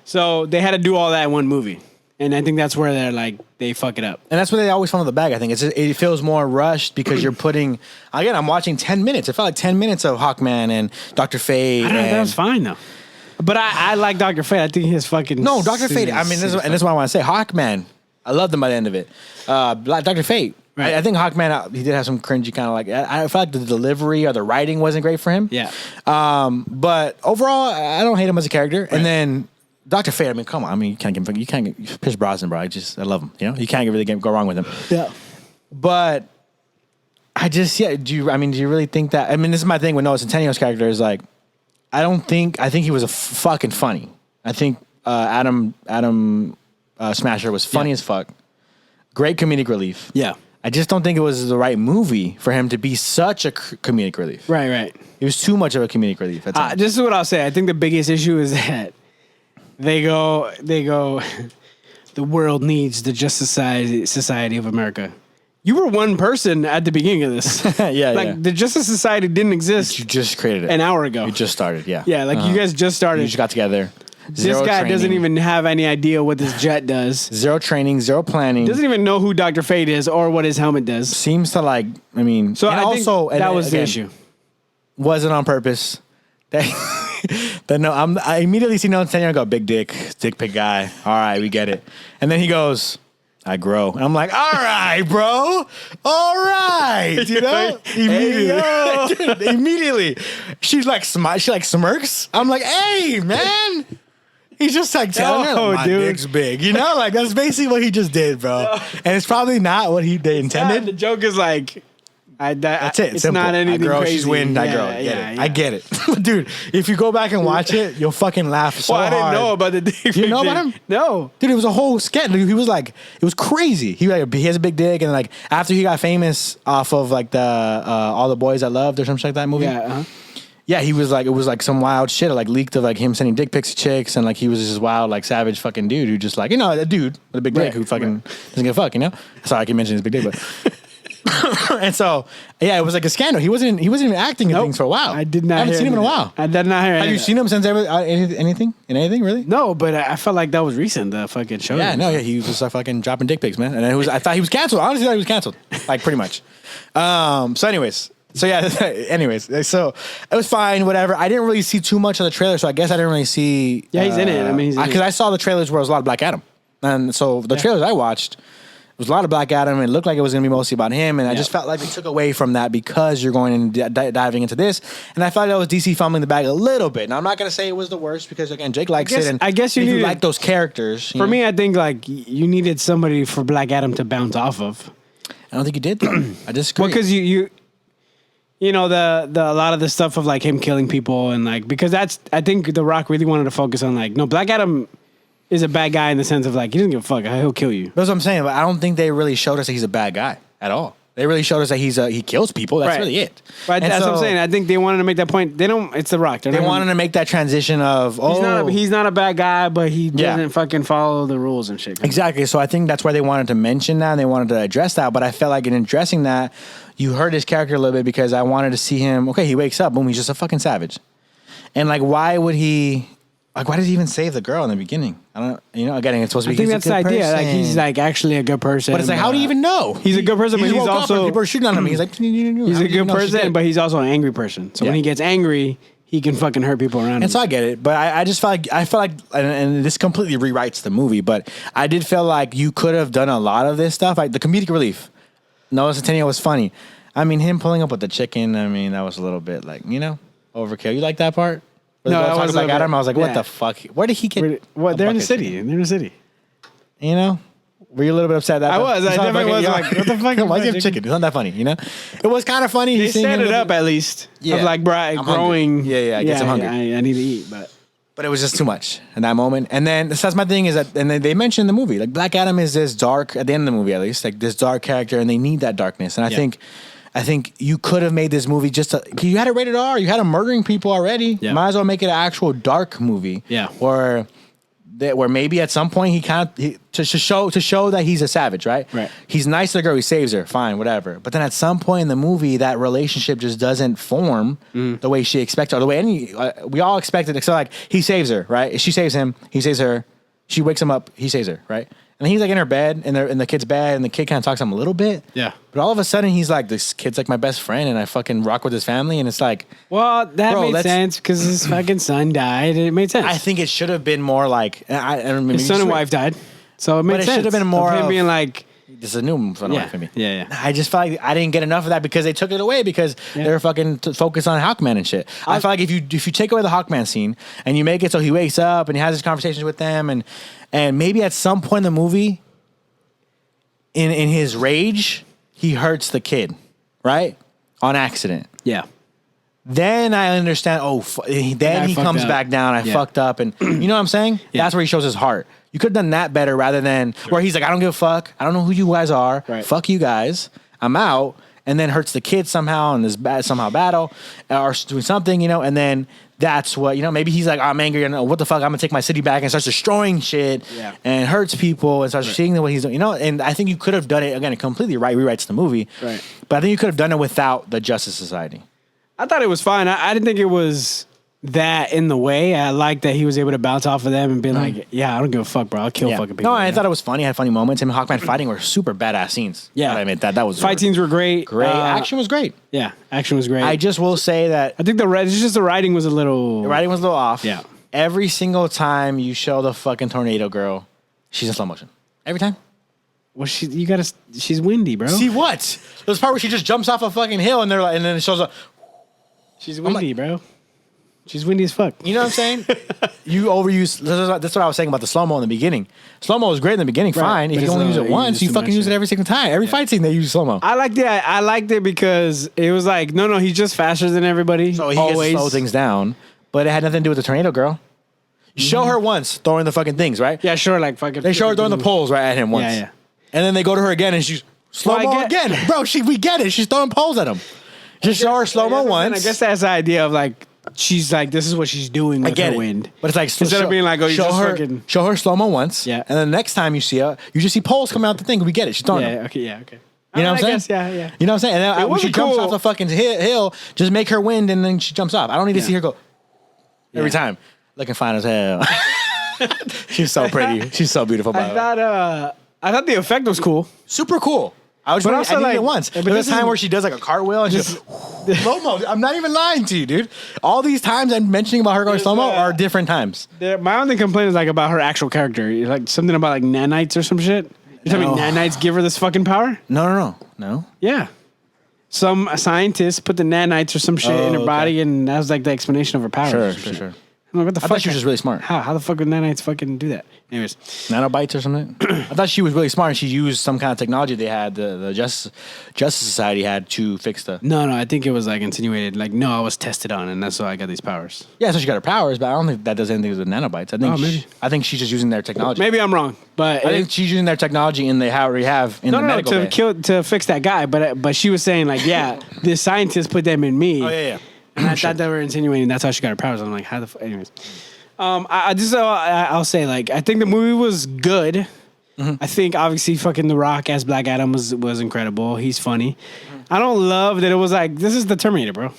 So they had to do all that in one movie. And I think that's where they're like, they fuck it up. And that's where they always funnel the bag, I think. It feels more rushed because you're putting, again, I'm watching 10 minutes. It felt like 10 minutes of Hawkman and Dr. Fate. I don't know, that was fine, though. But I like Dr. Fate. I think he's fucking... No, Dr. Fate, I mean, this is what I want to say. Hawkman, I loved him by the end of it. Dr. Fate, right. I think Hawkman, he did have some cringy kind of like, I felt like the delivery or the writing wasn't great for him. Yeah. But overall, I don't hate him as a character. Right. And then Dr. Fate, I mean, come on. I mean, you can't get Pierce Brosnan, bro. I love him. You know, you can't really go wrong with him. Yeah. But I just, do you really think that, I mean, this is my thing with Noah Centinneo's character is like, I think he was fucking funny. I think Adam Smasher was funny as fuck. Great comedic relief. Yeah. I just don't think it was the right movie for him to be such a comedic relief. Right. It was too much of a comedic relief. This is what I'll say. I think the biggest issue is that they go, the world needs the Just Society of America. You were one person at the beginning of this. The Justice Society didn't exist. You just created it an hour ago. You just started, yeah. Yeah, you guys just started. You just got together. This guy doesn't even have any idea what this jet does. Zero training, zero planning. Doesn't even know who Dr. Fate is or what his helmet does. Seems to like, I mean... So I think that was the issue. Wasn't on purpose. I immediately see Noah Centineo go, big dick pic guy. All right, we get it. And then he goes... I grow. And I'm like, all right, bro. All right. You know? Immediately. Immediately. She smirks. I'm like, hey, man. He's just like telling her, my dick's big. You know? Like, that's basically what he just did, bro. And it's probably not what they intended. The joke is like, That's it. It's simple. not anything I grow, crazy. she's win, I grow. I get it. Dude, if you go back and watch it, you'll fucking laugh so hard. I didn't know about the dick. You know about him? No. Dude, it was a whole sketch. He was like, it was crazy. He has a big dick, and like after he got famous off of like the All the Boys I Loved or something like that movie. Yeah. Uh-huh. Yeah, he was like, it was like some wild shit, like leaked of like him sending dick pics to chicks, and like he was this wild, like savage fucking dude who just like, you know, a dude with a big dick who fucking doesn't give a fuck, you know? Sorry, I keep mentioning his big dick, but. And so, yeah, it was like a scandal. He wasn't even acting in things for a while. I did not. I haven't seen him in a while. I did not hear. Have you seen him since ever anything really? No, but I felt like that was recent. The fucking show. Yeah, no, yeah, he was just like fucking dropping dick pics, man. And I thought he was canceled. Honestly, I thought he was canceled, like pretty much. So, anyways. So yeah, so it was fine, whatever. I didn't really see too much of the trailer, so I guess I didn't really see. Yeah, he's in it. I mean, because I saw the trailers where it was a lot of Black Adam, and so the trailers I watched, it was a lot of Black Adam. And it looked like it was going to be mostly about him, and I just felt like they took away from that because you're going and diving into this, and I felt like that was DC fumbling the bag a little bit. Now I'm not going to say it was the worst because again, Jake likes it, and I guess you like those characters. For me, I think like you needed somebody for Black Adam to bounce off of. I don't think you did though. I disagree. Well, because you know, the a lot of the stuff of like him killing people and like, because I think The Rock really wanted to focus on like, no, Black Adam is a bad guy in the sense of like, he doesn't give a fuck, he'll kill you. That's what I'm saying, but I don't think they really showed us that he's a bad guy at all. They really showed us that he kills people. That's really it. But that's what I'm saying. I think they wanted to make that point. It's The Rock. They wanted to make that transition of, he's not a bad guy, but he doesn't fucking follow the rules and shit. Exactly. So I think that's why they wanted to mention that and they wanted to address that. But I felt like in addressing that, you hurt his character a little bit because I wanted to see him. Okay, he wakes up, boom, he's just a fucking savage. And like, why did he even save the girl in the beginning? I don't, again, it's supposed to be. I think that's the idea. Person. Like he's like actually a good person. But it's like, how do you even know? He's a good person, but he's also people are shooting on him. He's like, he's a good person, but he's also an angry person. So when he gets angry, he can fucking hurt people around him. And so I get it, but I just felt like, and this completely rewrites the movie. But I did feel like you could have done a lot of this stuff, like the comedic relief. Noah Centineo was funny. I mean, him pulling up with the chicken. I mean, that was a little bit like overkill. You like that part? No, I was like Adam. I was like, what the fuck? Where did he get? They're in the city. They're in the city. Were you a little bit upset that I was. I definitely was like, what the fuck? Why do you have chicken? It's not that funny, It was kind of funny. They set it up at least. Yeah. Of like, growing. Hungry. Yeah, I guess I'm hungry. I need to eat, But it was just too much in that moment. And then that's my thing is that, and then they mentioned in the movie, like Black Adam is this dark, at the end of the movie at least, like this dark character, and they need that darkness. And I think you could have made this movie you had it rated R, you had him murdering people already. Yeah. Might as well make it an actual dark movie. Yeah. Where maybe at some point to show that he's a savage, right? Right. He's nice to the girl, he saves her, fine, whatever. But then at some point in the movie, that relationship just doesn't form the way she expected, or the way we all expected. So like he saves her, right? She saves him, he saves her. She wakes him up, he saves her, right? And he's like in her bed, in the kid's bed, and the kid kind of talks to him a little bit. Yeah. But all of a sudden, he's like, this kid's like my best friend, and I fucking rock with his family, and it's like... Well, that made sense, because his fucking son died, and it made sense. I think it should have been more like... His son and wife died, so it made sense. But it should have been more of him being like... This is a new son and wife for me. Yeah. I just felt like I didn't get enough of that because they took it away because they were fucking focused on Hawkman and shit. I feel like if you take away the Hawkman scene and you make it so he wakes up and he has his conversations with them and maybe at some point in the movie... In his rage, he hurts the kid, right? On accident. Yeah. Then I understand, then he comes back down, I fucked up, and you know what I'm saying? Yeah. That's where he shows his heart. You could have done that better rather than where he's like, I don't give a fuck, I don't know who you guys are, fuck you guys, I'm out, and then hurts the kid somehow in this battle, or doing something, and then... That's what, maybe he's like, I'm angry, and what the fuck, I'm gonna take my city back, and starts destroying shit, and hurts people, and starts seeing what he's doing, and I think you could have done it, again, it completely rewrites the movie, but I think you could have done it without the Justice Society. I thought it was fine. I didn't think it was that in the way. I liked that he was able to bounce off of them and be like, I don't give a fuck, bro, I'll kill fucking people. No, I thought it was funny, I had funny moments, him and Hawkman fighting were super badass scenes. Yeah. I admit that was... Fight scenes were great. Action was great. Yeah, action was great. I just will say that... I think the writing was a little... The writing was a little off. Yeah. Every single time you show the fucking tornado girl, she's in slow motion. Every time. Well, she's windy, bro. See what? There's part where she just jumps off a fucking hill and then it shows up. She's windy, bro. She's windy as fuck. You know what I'm saying? You overuse. That's what I was saying about the slow mo in the beginning. Slow mo is great in the beginning, fine. If you only use it once, you fucking use it every single time. Every fight scene they use slow mo. I liked it. I liked it because it was like, no, he's just faster than everybody. So he gets to slow things down, but it had nothing to do with the tornado girl. You show her once throwing the fucking things, right? Yeah, sure. Like fucking. They show her throwing the poles right at him once. Yeah. And then they go to her again, and she's slow mo again, bro. We get it. She's throwing poles at him. Just show her slow mo once. I guess that's the idea of like. She's like, this is what she's doing with her wind. But it's like, instead of being like, oh, you just fucking... Show her slow-mo once. Yeah. And then the next time you see her, you just see poles coming out the thing. We get it. She's throwing them. Okay. You know what I'm saying? Guess, yeah. You know what I'm saying? And then when she jumps off the fucking hill, just make her wind and then she jumps off. I don't need to see her go every time. Looking fine as hell. She's so pretty. She's so beautiful, by the way. I thought the effect was cool. Super cool. I needed it once. But there's a time where she does like a cartwheel and just slow-mo. I'm not even lying to you, dude. All these times I'm mentioning about her going slow-mo are different times. My only complaint is like about her actual character. Like something about like nanites or some shit. You're telling me nanites give her this fucking power? No. Yeah. Some scientists put the nanites or some shit in her body, and that was like the explanation of her power. Sure. I'm like, what the fuck? I thought she was just really smart. How the fuck would nanites fucking do that? Anyways. Nanobites or something? I thought she was really smart and she used some kind of technology they had, the Justice Society had to fix the... No, I think it was like insinuated. Like, no, I was tested on and that's why I got these powers. Yeah, so she got her powers, but I don't think that does anything with nanobites. I think she's just using their technology. Maybe I'm wrong, but... I think she's using their technology in the medical bay. To fix that guy, but she was saying like, yeah, the scientists put them in me. Oh, yeah. And I thought they were insinuating that's how she got her powers. I'm like, how the fuck? Anyways. I'll say, like, I think the movie was good. Mm-hmm. I think, obviously, fucking The Rock as Black Adam was incredible. He's funny. Mm-hmm. I don't love that it was like, this is the Terminator, bro.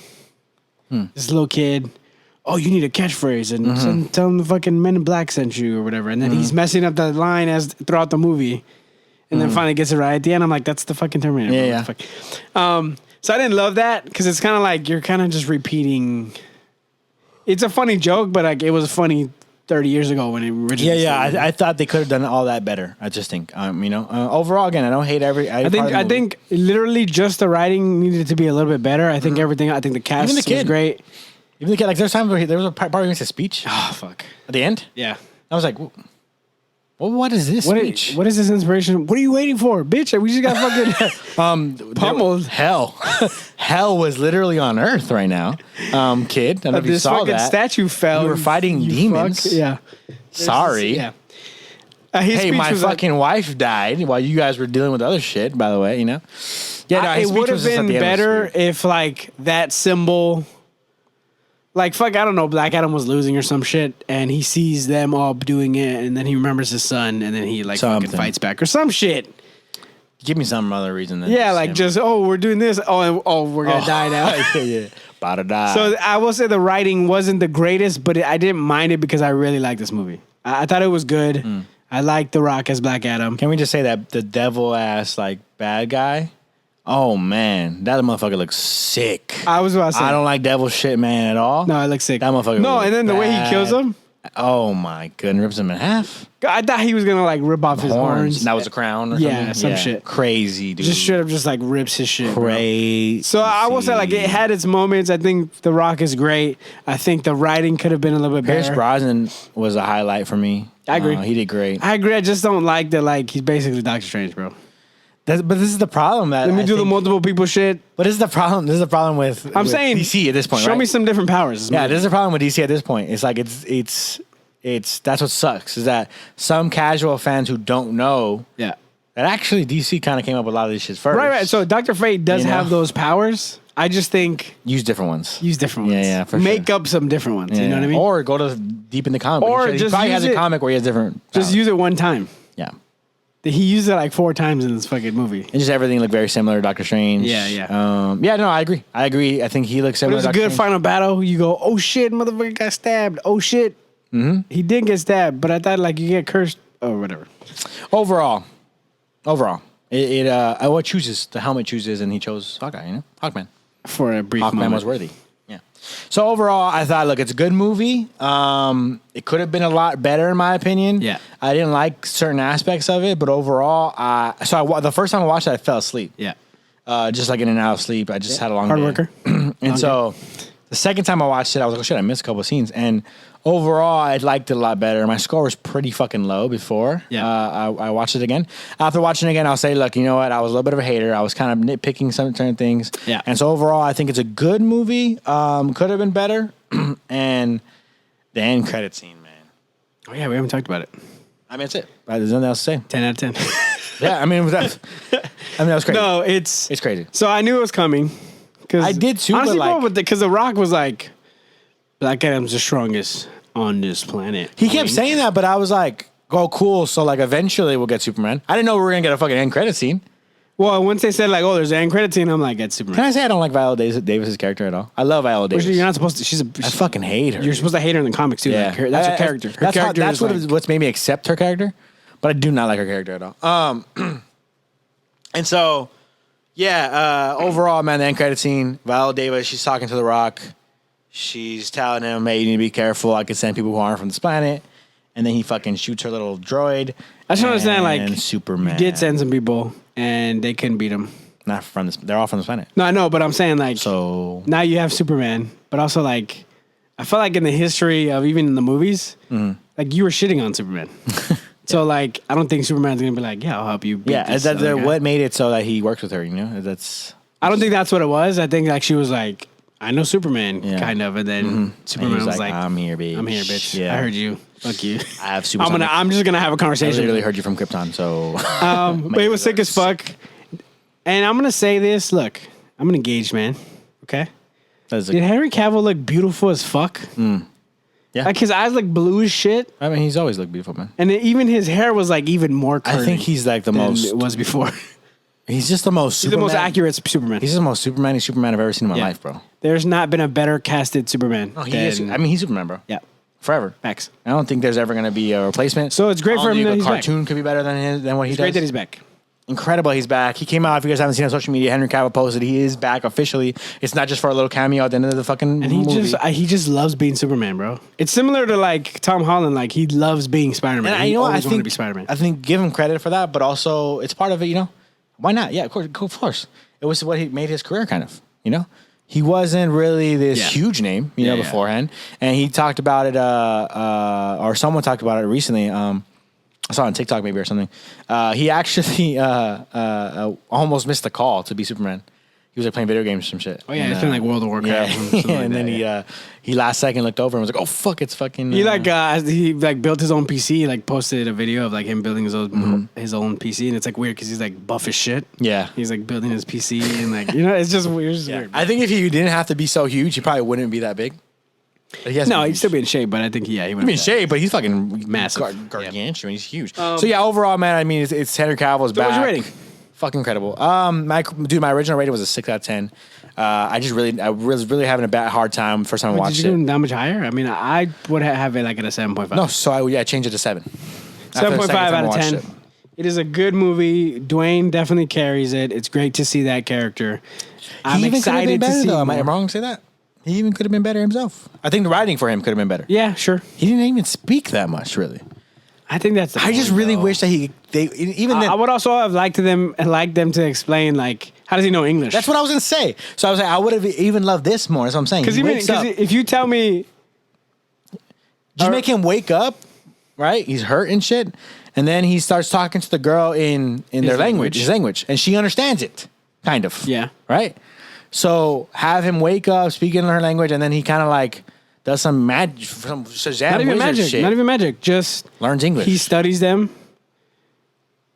This little kid, oh, you need a catchphrase, and tell him the fucking Men in Black sent you or whatever. And then he's messing up the line throughout the movie. And then finally gets it right at the end. I'm like, that's the fucking Terminator. Yeah. So I didn't love that because it's kind of like you're kind of just repeating. It's a funny joke, but like it was funny 30 years ago when it originally. Yeah. I thought they could have done all that better. I just think, overall, again, I don't hate I think literally just the writing needed to be a little bit better. I think everything. I think the cast was great. Even the kid, like there's times where there was a part where he makes a speech. Oh fuck! At the end, yeah, I was like. Well, what is this speech? What is this inspiration? What are you waiting for, bitch? We just got fucking pummeled. Hell was literally on Earth right now, kid. I don't know if you saw that. This fucking statue fell. We were fighting demons. Fuck. Yeah. Sorry. Hey, my fucking wife died while you guys were dealing with other shit. By the way, Yeah. No, it would have been better if like that symbol. Like, fuck, I don't know, Black Adam was losing or some shit, and he sees them all doing it, and then he remembers his son, and then he, like, fucking fights back or some shit. Give me some other reason. Than we're doing this. We're going to die now. Yeah. About to die. So I will say the writing wasn't the greatest, but I didn't mind it because I really liked this movie. I thought it was good. I liked The Rock as Black Adam. Can we just say that the devil-ass, like, bad guy... Oh, man. That motherfucker looks sick. I was about to say. I don't like devil shit, man, at all. No, it looks sick. That motherfucker No, and then the way he kills him. Oh, my goodness. Rips him in half. I thought he was going to, like, rip off his horns. That was a crown or something? Some shit. Crazy, dude. Just straight up just, like, rips his shit. Crazy. So I will say, like, it had its moments. I think The Rock is great. I think the writing could have been a little bit better. Pierce Brosnan was a highlight for me. I agree. He did great. I agree. I just don't like that, like, he's basically Doctor Strange, bro. But this is the problem. Let me do the multiple people shit. But this is the problem. This is the problem with saying DC at this point. Show me some different powers. Yeah, this is the problem with DC at this point. It's like it's that's what sucks is that some casual fans who don't know. Yeah. That actually DC kind of came up with a lot of these shit first. Right. So Dr. Fate does have those powers. I just think use different ones. Yeah, for Make up some different ones. Yeah, you know what I mean? Or go to deep in the comic. Or he just probably has a comic where he has different. Just use it one time. Yeah. He used it like 4 times in this fucking movie. And just everything looked very similar to Doctor Strange. Yeah. No, I agree. I think he looks similar. It was a good final battle. You go, oh shit, motherfucker got stabbed. Oh shit. Mm-hmm. He did get stabbed, but I thought like you get cursed or whatever. Overall, what chooses the helmet chooses, and he chose Hawkeye. Hawkman for a brief moment. Hawkman was worthy. Yeah. So overall, I thought, look, it's a good movie. It could have been a lot better in my opinion. Yeah. I didn't like certain aspects of it, but overall, the first time I watched it, I fell asleep. Yeah. Just like in and out of sleep. I just had a long hard day. worker. And so The second time I watched it, I was like, oh shit, I missed a couple of scenes. And overall, I liked it a lot better. My score was pretty fucking low before I watched it again. After watching it again, I'll say, look, you know what? I was a little bit of a hater. I was kind of nitpicking certain things. Yeah. And so overall, I think it's a good movie. Could have been better. And the end credit scene, man. Oh, yeah, we haven't talked about it. I mean, that's it. There's nothing else to say. 10 out of 10. Yeah, I mean, that was crazy. No, it's crazy. So I knew it was coming. I did too, honestly, but like... Because The Rock was like, Black Adam's the strongest on this planet. He kept saying that, but I was like, oh, cool. So, like, eventually we'll get Superman. I didn't know we were going to get a fucking end credit scene. Well, once they said, like, oh, there's an end credit scene, I'm like, it's Superman. Can I say I don't like Viola Davis's character at all? I love Viola Davis. You're not supposed to. I fucking hate her. You're supposed to hate her in the comics, too. Yeah. Like, that's her character. That's what's made me accept her character, but I do not like her character at all. And so... Yeah, overall, man, the end credit scene, Viola Davis, she's talking to The Rock. She's telling him, hey, you need to be careful. I could send people who aren't from this planet. And then he fucking shoots her little droid. I just don't understand, like, Superman. You did send some people, and they couldn't beat him. Not from this, they're all from this planet. No, I know, but I'm saying, like, so now you have Superman, but also, like, I feel like in the history of even in the movies, like, you were shitting on Superman. So, like, I don't think Superman's going to be like, yeah, I'll help you beat this other guy. What made it so that he works with her, you know? I don't think that's what it was. I think, like, she was like, I know Superman, kind of. And then Superman was like, I'm here, bitch. I'm here, bitch. Yeah. I heard you. Fuck you. I have Superman. I'm just going to have a conversation. I literally heard you from Krypton, so. But it was sick as fuck. And I'm going to say this. Look, I'm an engaged man. Okay? Did Henry Cavill look beautiful as fuck? Yeah. Like, his eyes look blue as shit. I mean, he's always looked beautiful, man. And even his hair was, like, even more curly. I think he's, like, the most... it was before. He's just the most Superman. He's the most accurate Superman. He's the most Superman-y Superman I've ever seen in my life, bro. There's not been a better casted Superman. No, he is. I mean, he's Superman, bro. Yeah. Forever. Facts. I don't think there's ever going to be a replacement. So it's great for him that he's back. A cartoon could be better than what he does. It's great that he's back. Incredible, he's back. He came out. If you guys haven't seen on social media, Henry Cavill posted he is back officially. It's not just for a little cameo at the end of the fucking movie. He just loves being Superman, bro. It's similar to like Tom Holland. Like he loves being Spider-Man. And he always wanted to be Spider-Man. I think give him credit for that, but also it's part of it. You know, why not? Yeah, of course. It was what he made his career, kind of. You know, he wasn't really this huge name, beforehand, and he talked about it. Or someone talked about it recently. I saw it on TikTok maybe or something. He actually almost missed the call to be Superman. He was like playing video games or some shit. Oh yeah, it's been like World of Warcraft. Yeah, and then he last second looked over and was like, "Oh fuck, it's fucking." He he built his own PC. He like posted a video of like him building his own PC, and it's like weird because he's like buff as shit. Yeah, he's like building his PC and like it's just weird. It's just weird. I think if he didn't have to be so huge, he probably wouldn't be that big. He'd still be in shape, but I think he would be in shape, but he's fucking massive, gargantuan. He's huge. So yeah, overall, man, I mean, it's Henry Cavill's back. What's your rating? Fucking incredible. My original rating was a 6 out of 10. I was really having a hard time first time I watched it. Did you do that much higher? I mean, I would have it like at a 7.5. No, so I changed it to 7. 7.5 out of 10. It is a good movie. Dwayne definitely carries it. It's great to see that character. I'm excited to see. Am I wrong to say that? He even could have been better himself. I think the writing for him could have been better. Yeah, sure. He didn't even speak that much, really. I think that's. I just really wish that I would also have liked them to explain like how does he know English? That's what I was gonna say. So I was like, I would have even loved this more. That's what I'm saying. Because if you tell me, just make him wake up, right? He's hurt and shit, and then he starts talking to the girl in their language, his language, and she understands it, kind of. Yeah. Right. So have him wake up, speaking in her language, and then he kind of like does some magic, some Shazam not even magic, shit. Not even magic. Just learns English. He studies them.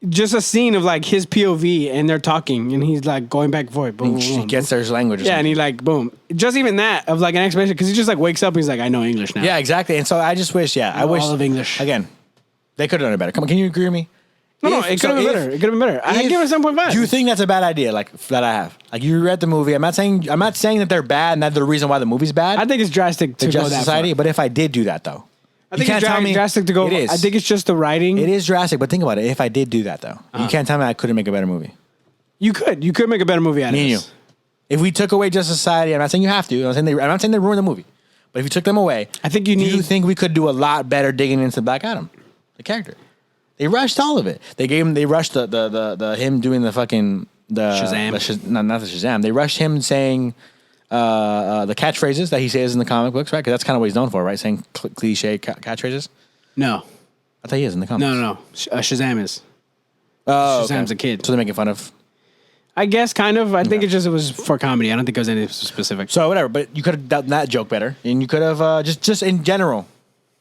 Just a scene of like his POV, and they're talking, and he's like going back and forth. Boom, she gets their language. Yeah, and he like boom. Just even that of like an explanation because he just like wakes up. And he's like, I know English now. Yeah, exactly. And so I just wish. Yeah, I wish all of English again. They could have done it better. Come on, can you agree with me? No, it could have been better. It could have been better. I give it a 7.5. Do you think that's a bad idea? Like that I have. Like you read the movie. I'm not saying that they're bad and that's the reason why the movie's bad. I think it's drastic to go that society. far. But if I did do that though, I think it's drastic to go. It is. I think it's just the writing. It is drastic, but think about it. If I did do that though, you can't tell me I couldn't make a better movie. You could make a better movie out of this. If we took away Just Society, I'm not saying you have to. I'm not saying they ruined the movie. But if you took them away, I think do you think we could do a lot better digging into Black Adam, the character? They rushed all of it. They rushed the him doing the fucking Shazam. not the Shazam. They rushed him saying the catchphrases that he says in the comic books, right? Because that's kind of what he's known for, right? Saying cliche catchphrases. No, I thought he is in the comics. No. Shazam is. Oh, Shazam's a kid. So they're making fun of. I guess kind of. I think it was for comedy. I don't think it was anything specific. So whatever, but you could have done that joke better, and you could have just in general.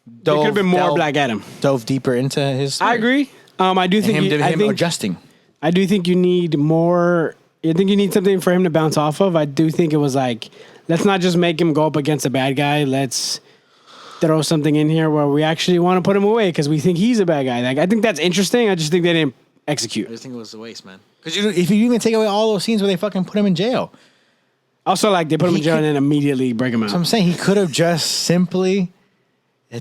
It could have been more Black Adam. Dove deeper into his story. I agree. I do think him adjusting. I do think you need more. I think you need something for him to bounce off of. I do think it was like, let's not just make him go up against a bad guy. Let's throw something in here where we actually want to put him away because we think he's a bad guy. Like, I think that's interesting. I just think they didn't execute. I just think it was a waste, man. Because if you even take away all those scenes where they fucking put him in jail. Also, like, they put him in jail and then immediately break him out. So I'm saying he could have just simply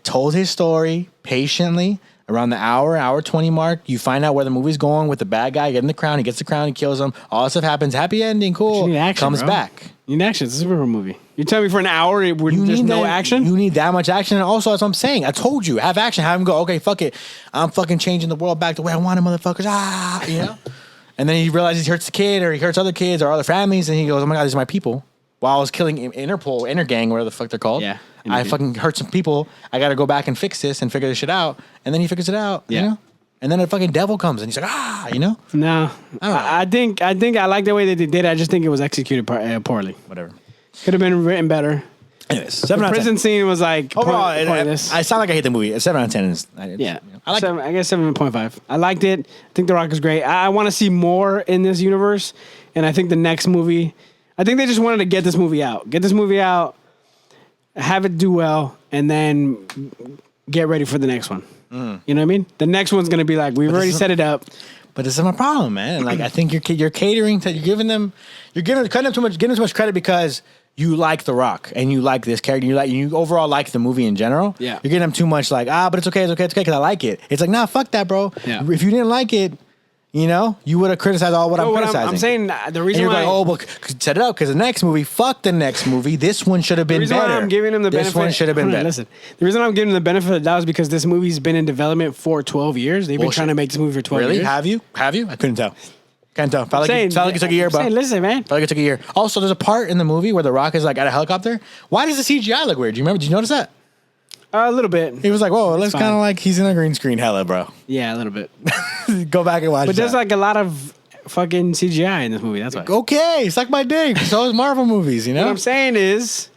told his story patiently. Around the hour 20 mark, you find out where the movie's going with the bad guy getting the crown. He gets the crown, he kills him. All this stuff happens. Happy ending, cool. You need action, comes bro. back. You need action. It's a superhero movie. You're telling me for an hour there's no action? You need that much action. And also, that's what I'm saying. I told you, have action. Have him go, okay, fuck it. I'm fucking changing the world back the way I want it, motherfuckers. You know? And then he realizes he hurts the kid or he hurts other kids or other families. And he goes, oh my God, these are my people. While I was killing Intergang, whatever the fuck they're called. Yeah. I fucking hurt some people. I got to go back and fix this and figure this shit out. And then he figures it out, you know? And then the fucking devil comes and he's like, you know? No. I think I like the way that they did it. I just think it was executed poorly. Whatever. Could have been written better. Anyways, 7 out of 10. The prison scene was like overall, pointless. I sound like I hate the movie. 7 out of 10 is... I like 7, I guess 7.5. I liked it. I think The Rock is great. I want to see more in this universe. And I think the next movie... I think they just wanted to get this movie out. Get this movie out, have it do well, and then get ready for the next one. You know what I mean? The next one's going to be like, we've already set it up. But this is my problem, man. And like, I think you're catering to... giving them too much credit because... you like The Rock and you like this character. You overall like the movie in general. Yeah. You're getting them too much like, but it's okay because I like it. It's like, nah, fuck that, bro. Yeah. If you didn't like it, you know, you would have criticized all what I'm criticizing. I'm saying the reason and you're why... like, set it up because the next movie, fuck the next movie. This one should have been better. The reason why I'm giving him the benefit... This one should have been better. Listen, the reason I'm giving him the benefit of the doubt is because this movie's been in development for 12 years. They've been trying to make this movie for 12 years. Really? Have you? I couldn't tell. Can't tell. Felt like it took a year, bro. Listen, man. Felt like it took a year. Also, there's a part in the movie where The Rock is like at a helicopter. Why does the CGI look weird? Do you remember? Did you notice that? A little bit. He was like, whoa, it looks kind of like he's in a green screen hella, bro. Yeah, a little bit. Go back and watch But there's like a lot of fucking CGI in this movie. That's why. Okay, suck my dick. So is Marvel movies, you know? What I'm saying is,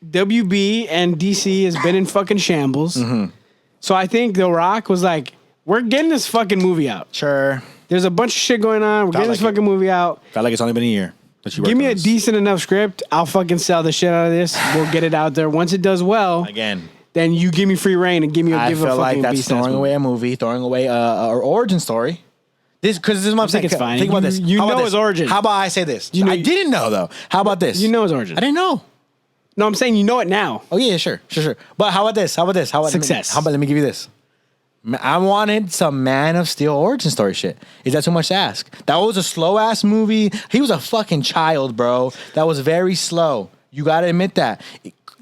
WB and DC has been in fucking shambles. Mm-hmm. So I think The Rock was like, we're getting this fucking movie out. Sure. There's a bunch of shit going on. We're getting this fucking movie out. Felt like it's only been a year. Give me a decent enough script. I'll fucking sell the shit out of this. We'll get it out there. Once it does well, then you give me free reign and give me a fucking like that's throwing away a movie, throwing away an origin story. This is what I'm saying. It's fine. Think about this. You know his origin. How about I say this? I didn't know though. How about this? You know his origin. I didn't know. No, I'm saying you know it now. Oh yeah, sure. But how about this? Success. Let me give you this. I wanted some Man of Steel origin story shit. Is that too much to ask? That was a slow ass movie. He was a fucking child, bro. That was very slow. You got to admit that.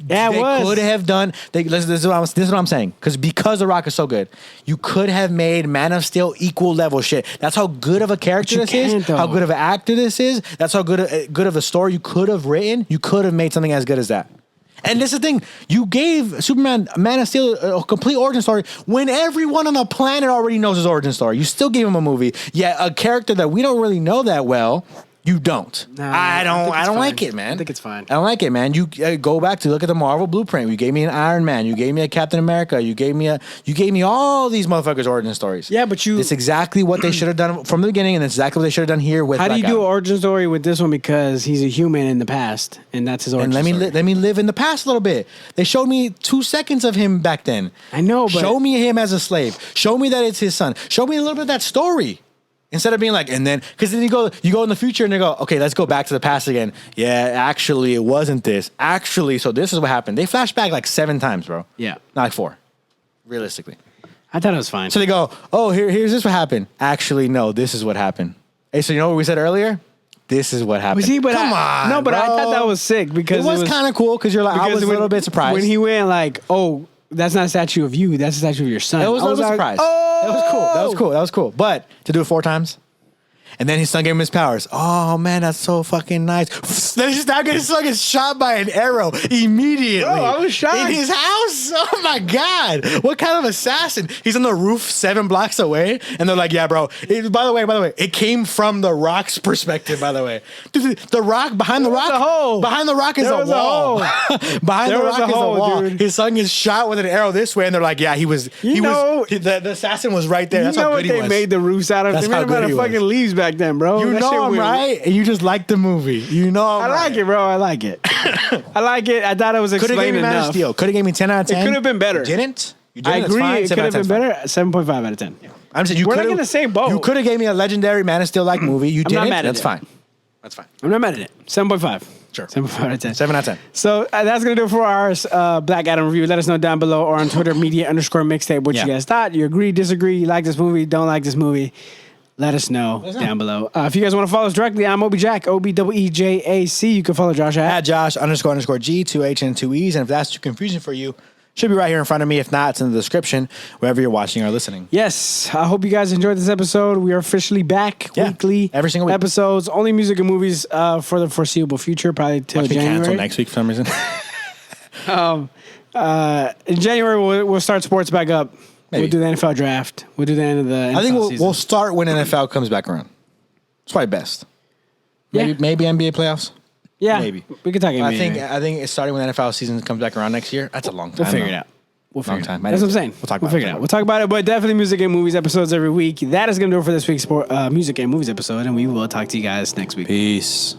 Yeah, they could have done. This is what I'm saying. Because The Rock is so good, you could have made Man of Steel equal level shit. That's how good of a character this is. How good of an actor this is. That's how good of a story you could have written. You could have made something as good as that. And this is the thing. You gave Superman, Man of Steel, a complete origin story when everyone on the planet already knows his origin story. You still gave him a movie. Yet a character that we don't really know that well, you don't. No, I don't like it, man. I think it's fine. I don't like it, man. You go back to look at the Marvel blueprint. You gave me an Iron Man. You gave me a Captain America. You gave me all these motherfuckers' origin stories. Yeah, but it's exactly what they should have done from the beginning, and it's exactly what they should have done here with. How do you do an origin story with this one? Because he's a human in the past, and that's his origin story. Let me live in the past a little bit. They showed me 2 seconds of him back then. I know, but show me him as a slave. Show me that it's his son. Show me a little bit of that story. Instead of being like, and then, because then you go in the future and they go, okay, let's go back to the past again. Yeah, actually, it wasn't this. Actually, so this is what happened. They flash back like 7 times, bro. Yeah. Not like 4, realistically. I thought it was fine. So they go, oh, here's this what happened. Actually, no, this is what happened. Hey, so you know what we said earlier? This is what happened. Come on, no, but bro. I thought that was sick because it was kind of cool because you're like, I was a little bit surprised when he went like, oh, that's not a statue of you. That's a statue of your son. It was a little bit surprised. Oh! That was cool. But to do it 4 times. And then his son gave him his powers. Oh man, that's so fucking nice. Then his son gets shot by an arrow immediately. Bro, I was shocked. In his house. Oh my God. What kind of assassin? He's on the roof 7 blocks away. And they're like, yeah, bro. By the way, it came from the Rock's perspective, by the way. Dude, the Rock, behind the Rock is a wall. Behind the Rock is a wall. Dude. His son gets shot with an arrow this way. And they're like, yeah, the assassin was right there. That's how good he was. You know what they made the roofs out of? They made them out of fucking leaves back then, bro. You know I'm right, and you just like the movie. You know I'm right. I like it, bro. I like it. I like it. I thought it was explained enough. Man of Steel. Could have gave me 10 out of 10. It could have been better. You didn't? I agree. It could have been better. 7.5 out of 10. Yeah. I'm saying we're not going to say both. You could have gave me a legendary Man of Steel like movie. You didn't. That's fine. That's fine. I'm not mad at it. 7.5. Sure. 7.5 out of 10. 7 out of 10. So that's going to do it for our Black Adam review. Let us know down below or on Twitter, media_mixtape, what you guys thought. You agree, disagree, you like this movie, don't like this movie. Let us know down below. If you guys want to follow us directly, I'm OBJack, OBEEJAC. You can follow Josh at Josh__G, 2 H and 2 E's. And if that's too confusing for you, should be right here in front of me. If not, it's in the description, wherever you're watching or listening. Yes. I hope you guys enjoyed this episode. We are officially back weekly. Every single week. Episodes, only music and movies for the foreseeable future, probably till January. Cancel next week for some reason. In January, we'll start sports back up. Maybe. We'll do the NFL draft. We'll do the end of the NFL I think we'll start when NFL comes back around. It's probably best. Maybe NBA playoffs. Yeah, maybe we could talk NBA. I think it's starting when the NFL season comes back around next year. That's a long time. We'll figure it out. That's what I'm saying. We'll figure it out. We'll talk about it, but definitely music and movies episodes every week. That is going to do it for this week's music and movies episode, and we will talk to you guys next week. Peace.